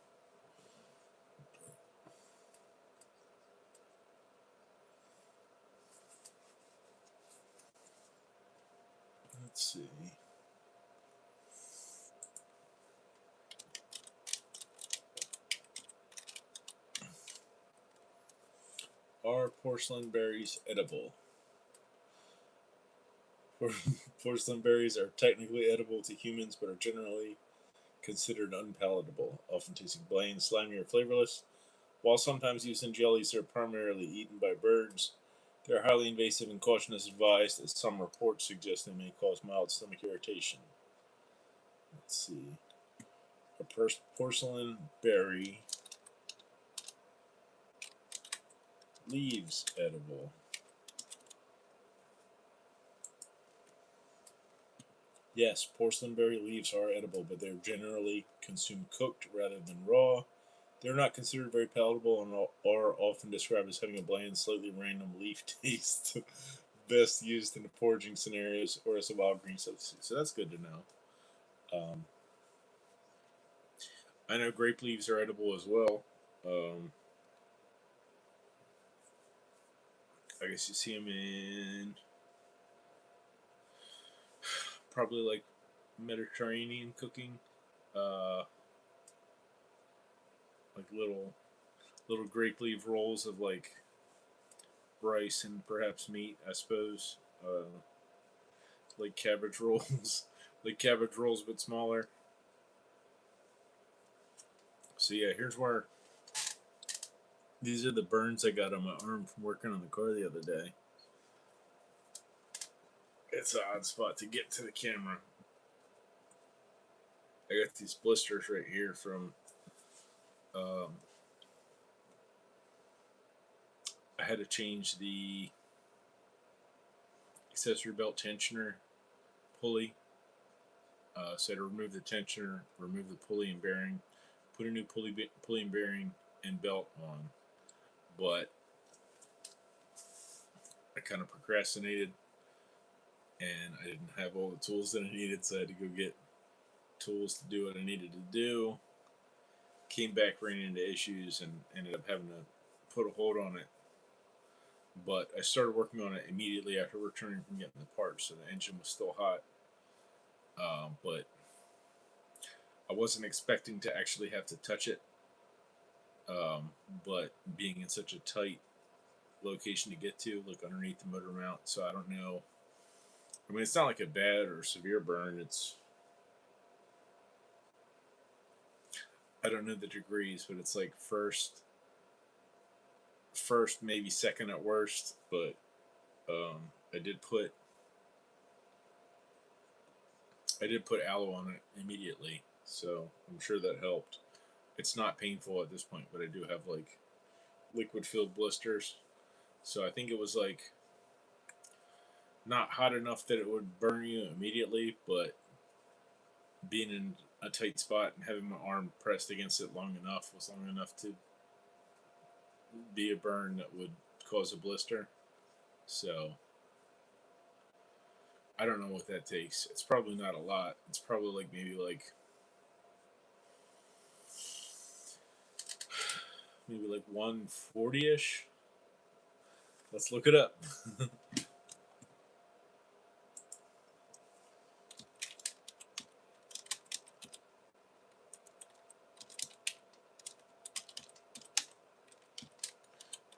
Let's see. Are porcelain berries edible? Porcelain berries are technically edible to humans, but are generally considered unpalatable, often tasting bland, slimy, or flavorless. While sometimes used in jellies, they are primarily eaten by birds. They are highly invasive and caution is advised, as some reports suggest they may cause mild stomach irritation. Let's see. A porcelain berry leaves edible. Yes, porcelain berry leaves are edible, but they're generally consumed cooked rather than raw. They're not considered very palatable and are often described as having a bland, slightly random leaf taste. Best used in foraging scenarios or as a wild green substitute. So that's good to know. Um, I know grape leaves are edible as well. Um, I guess you see them in probably like Mediterranean cooking, uh, like little grape leaf rolls of like rice and perhaps meat, I suppose. Like cabbage rolls, like cabbage rolls but smaller. So yeah, here's where these are the burns I got on my arm from working on the car the other day. It's an odd spot to get to the camera. I got these blisters right here from. Um, I had to change the accessory belt tensioner pulley. So I had to remove the tensioner, remove the pulley and bearing, put a new pulley and bearing and belt on. But I kind of procrastinated, and I didn't have all the tools that I needed, so I had to go get tools to do what I needed to do. Came back, ran into issues, and ended up having to put a hold on it but I started working on it immediately after returning from getting the parts, so the engine was still hot. But I wasn't expecting to actually have to touch it. But being in such a tight location to get to, like underneath the motor mount, so I don't know. I mean, it's not like a bad or severe burn. It's, I don't know the degrees, but it's like first maybe second at worst. But I did put aloe on it immediately, so I'm sure that helped. It's not painful at this point, but I do have like liquid filled blisters, so I think it was like not hot enough that it would burn you immediately, but being in a tight spot and having my arm pressed against it long enough was long enough to be a burn that would cause a blister. So I don't know what that takes. It's probably not a lot. It's probably like maybe like 140 ish. Let's look it up.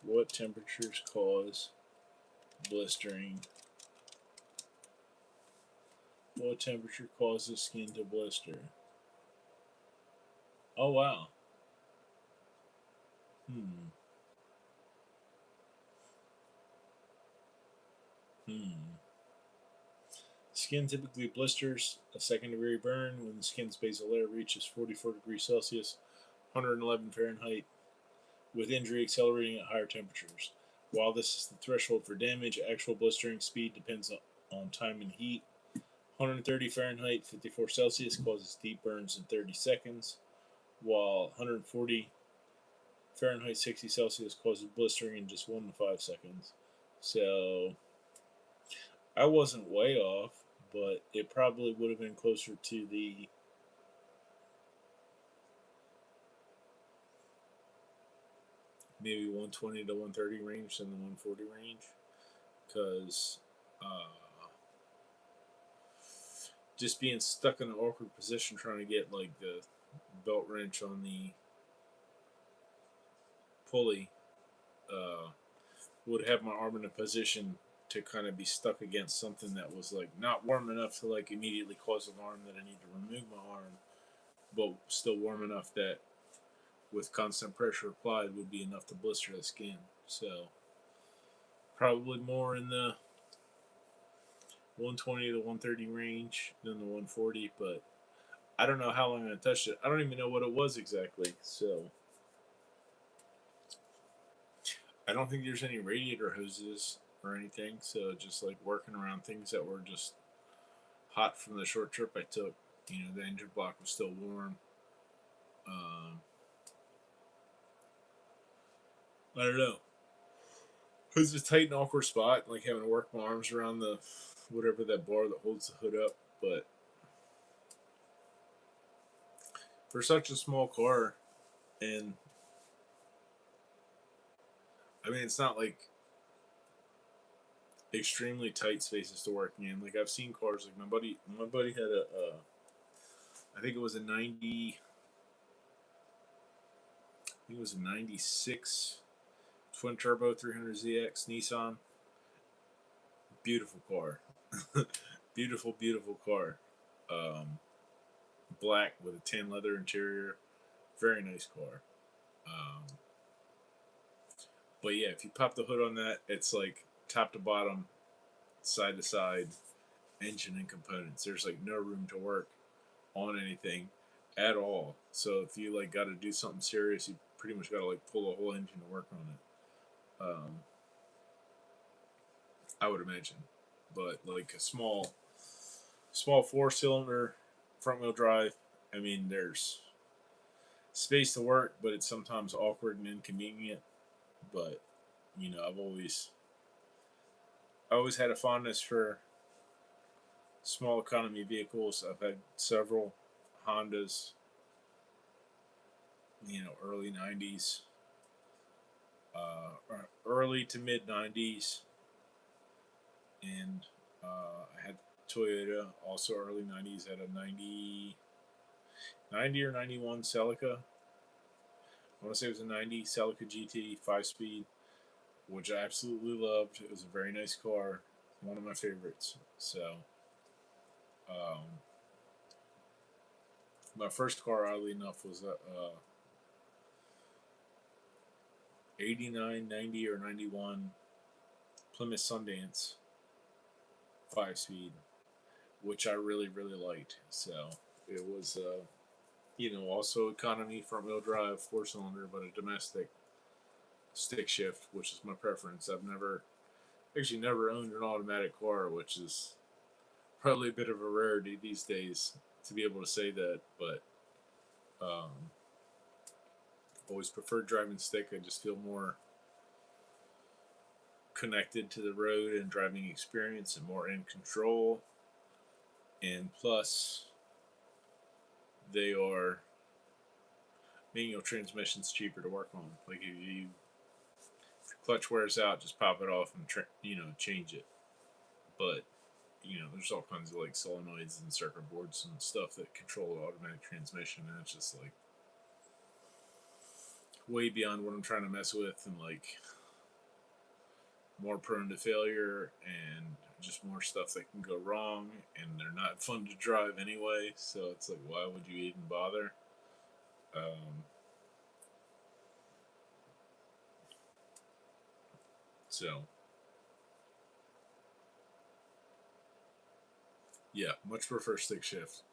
What temperatures cause blistering? What temperature causes skin to blister? Oh wow. Hmm. Hmm. Skin typically blisters a second degree burn when the skin's basal layer reaches 44 degrees Celsius, 111 Fahrenheit, with injury accelerating at higher temperatures. While this is the threshold for damage, actual blistering speed depends on time and heat. 130 Fahrenheit, 54 Celsius causes deep burns in 30 seconds, while 140 Fahrenheit, 60 Celsius causes blistering in just 1 to 5 seconds. So I wasn't way off, but it probably would have been closer to the maybe 120 to 130 range than the 140 range, because just being stuck in an awkward position trying to get like the belt wrench on the pulley would have my arm in a position to kind of be stuck against something that was like not warm enough to like immediately cause alarm that I need to remove my arm, but still warm enough that with constant pressure applied would be enough to blister the skin. So probably more in the 120 to 130 range than the 140, but I don't know how long I touched it. I don't even know what it was exactly. So I don't think there's any radiator hoses or anything. So just like working around things that were just hot from the short trip I took. You know, the engine block was still warm. Um, I don't know. It's a tight and awkward spot, like having to work my arms around the whatever that bar that holds the hood up. But for such a small car, and I mean, it's not like extremely tight spaces to work in. Like I've seen cars, like my buddy had I think it was a 90, I think it was a 96 twin turbo 300ZX Nissan. Beautiful car. Beautiful, beautiful car. Um, Black with a tan leather interior. Very nice car. Um, but yeah, if you pop the hood on that, it's like top to bottom, side to side, engine and components. There's like no room to work on anything at all. So if you like got to do something serious, you pretty much got to like pull a whole engine to work on it. I would imagine, but like a small 4 cylinder front wheel drive. I mean, there's space to work, but it's sometimes awkward and inconvenient. But you know, I always had a fondness for small economy vehicles. I've had several Hondas, you know, early '90s, early to mid 90s, and I had Toyota, also early 90s, had a 90 or 91 Celica. I want to say it was a 90 Celica GT 5 speed, which I absolutely loved. It was a very nice car, one of my favorites. So, um, my first car, oddly enough, was a 89, 90, or 91 Plymouth Sundance 5 speed, which I really, really liked. So, it was, also economy, front wheel drive, 4 cylinder, but a domestic stick shift, which is my preference. I've never owned an automatic car, which is probably a bit of a rarity these days to be able to say that, but always preferred driving stick. I just feel more connected to the road and driving experience and more in control. And plus, they are manual transmissions cheaper to work on. Like if your clutch wears out, just pop it off and change it. But there's all kinds of like solenoids and circuit boards and stuff that control the automatic transmission, and it's just like way beyond what I'm trying to mess with, and like more prone to failure and just more stuff that can go wrong, and they're not fun to drive anyway. So it's like, why would you even bother? So yeah, much prefer stick shift.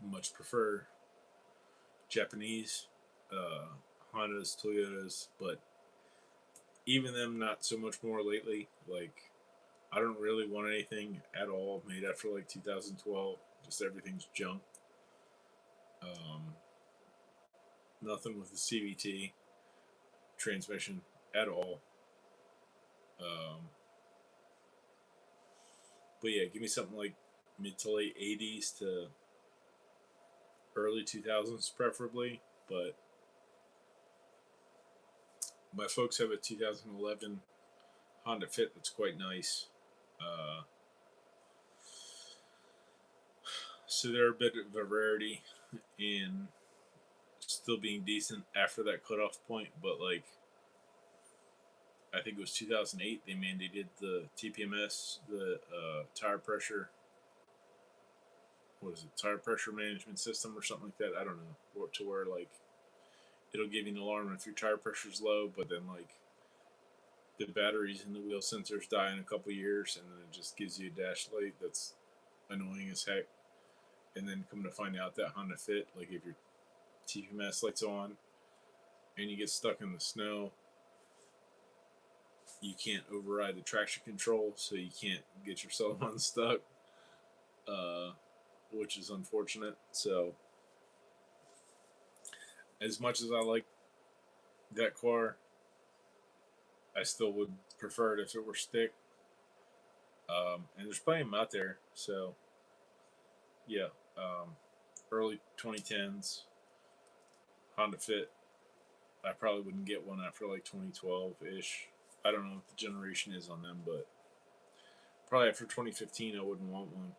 Much prefer Japanese Hondas, Toyotas, but even them not so much more lately. Like I don't really want anything at all made after like 2012. Just everything's junk. Um, Nothing with the CVT transmission at all. Um, but yeah, give me something like mid to late 80s to early 2000s, preferably. But my folks have a 2011 Honda Fit that's quite nice. Uh, so they're a bit of a rarity in still being decent after that cutoff point. But like, I think it was 2008 they mandated the TPMS, the tire pressure. What is it? Tire pressure management system or something like that. I don't know. To where like it'll give you an alarm if your tire pressure's low, but then like the batteries and the wheel sensors die in a couple years, and then it just gives you a dash light that's annoying as heck. And then come to find out that Honda Fit, like if your TPMS light's on and you get stuck in the snow, you can't override the traction control, so you can't get yourself unstuck, which is unfortunate. So, as much as I like that car, I still would prefer it if it were stick. And there's plenty of them out there. So, yeah, early 2010s Honda Fit. I probably wouldn't get one after like 2012 ish. I don't know what the generation is on them, but probably after 2015, I wouldn't want one.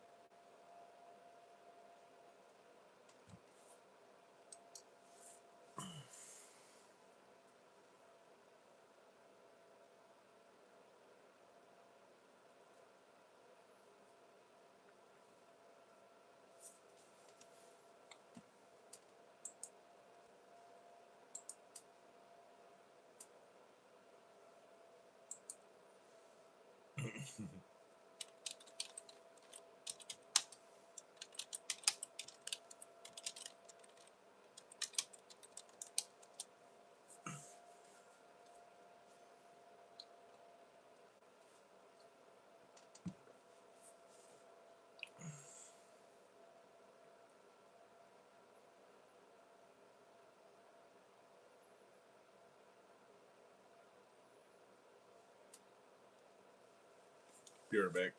Be right back.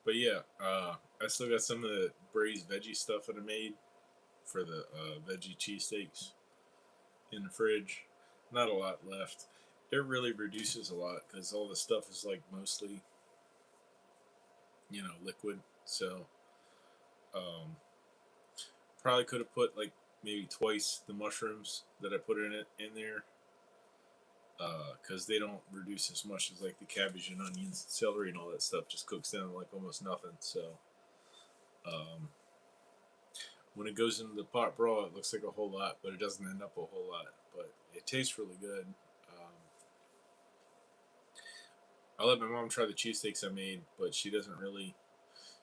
But yeah, I still got some of the braised veggie stuff that I made for the veggie cheesesteaks in the fridge. Not a lot left. It really reduces a lot because all the stuff is like mostly, liquid. So um, probably could have put like maybe twice the mushrooms that I put in it in there because they don't reduce as much as like the cabbage and onions and celery and all that stuff just cooks down like almost nothing. So um, when it goes into the pot broth, it looks like a whole lot, but it doesn't end up a whole lot. But it tastes really good. I let my mom try the cheesesteaks I made, but she doesn't really.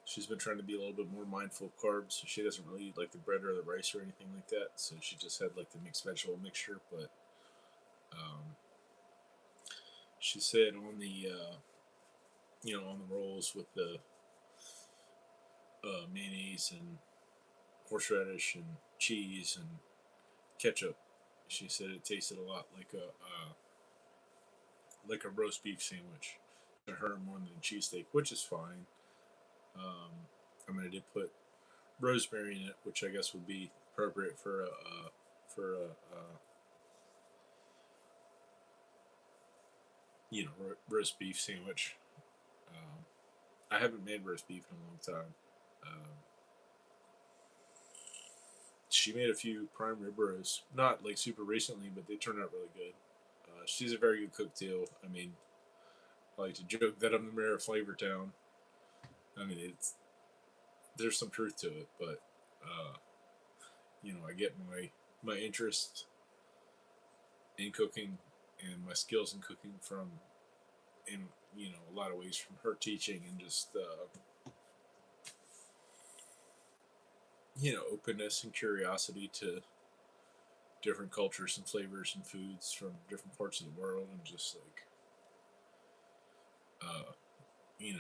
She's been trying to be a little bit more mindful of carbs. So she doesn't really eat like the bread or the rice or anything like that. So she just had like the mixed vegetable mixture. But um, she said on the on the rolls with the mayonnaise and horseradish and cheese and ketchup, she said it tasted a lot like a roast beef sandwich to her more than a cheesesteak, which is fine. I mean, I did put rosemary in it, which I guess would be appropriate for a roast beef sandwich. Um, I haven't made roast beef in a long time. Um, she made a few prime rib roasts, not like super recently, but they turned out really good. She's a very good cook too. I mean, I like to joke that I'm the mayor of Flavor Town. I mean, there's some truth to it, but uh, I get my interest in cooking and my skills in cooking from in a lot of ways from her teaching and just openness and curiosity to different cultures and flavors and foods from different parts of the world and just like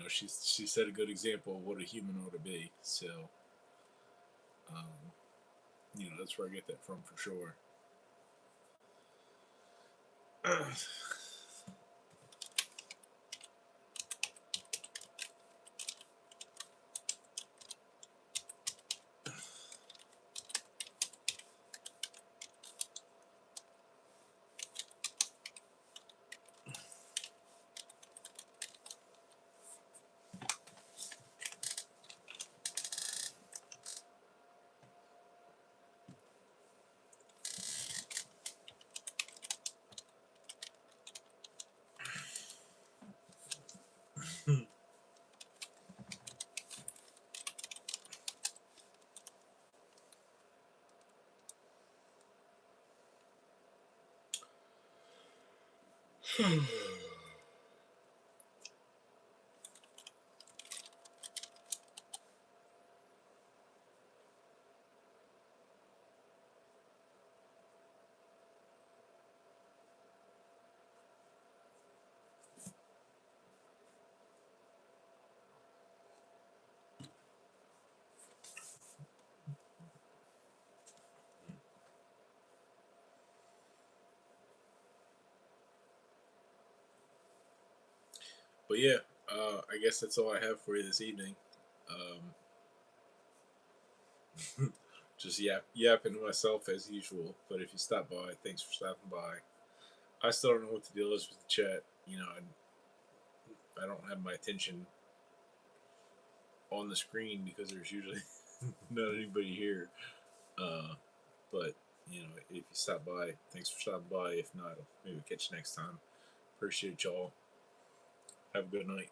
she set a good example of what a human ought to be. So um, that's where I get that from for sure. But yeah, I guess that's all I have for you this evening. Just yapping to myself as usual. But if you stop by, thanks for stopping by. I still don't know what the deal is with the chat. I don't have my attention on the screen because there's usually not anybody here. Uh, but if you stop by, thanks for stopping by. If not, I'll maybe catch you next time. Appreciate y'all. Have a good night.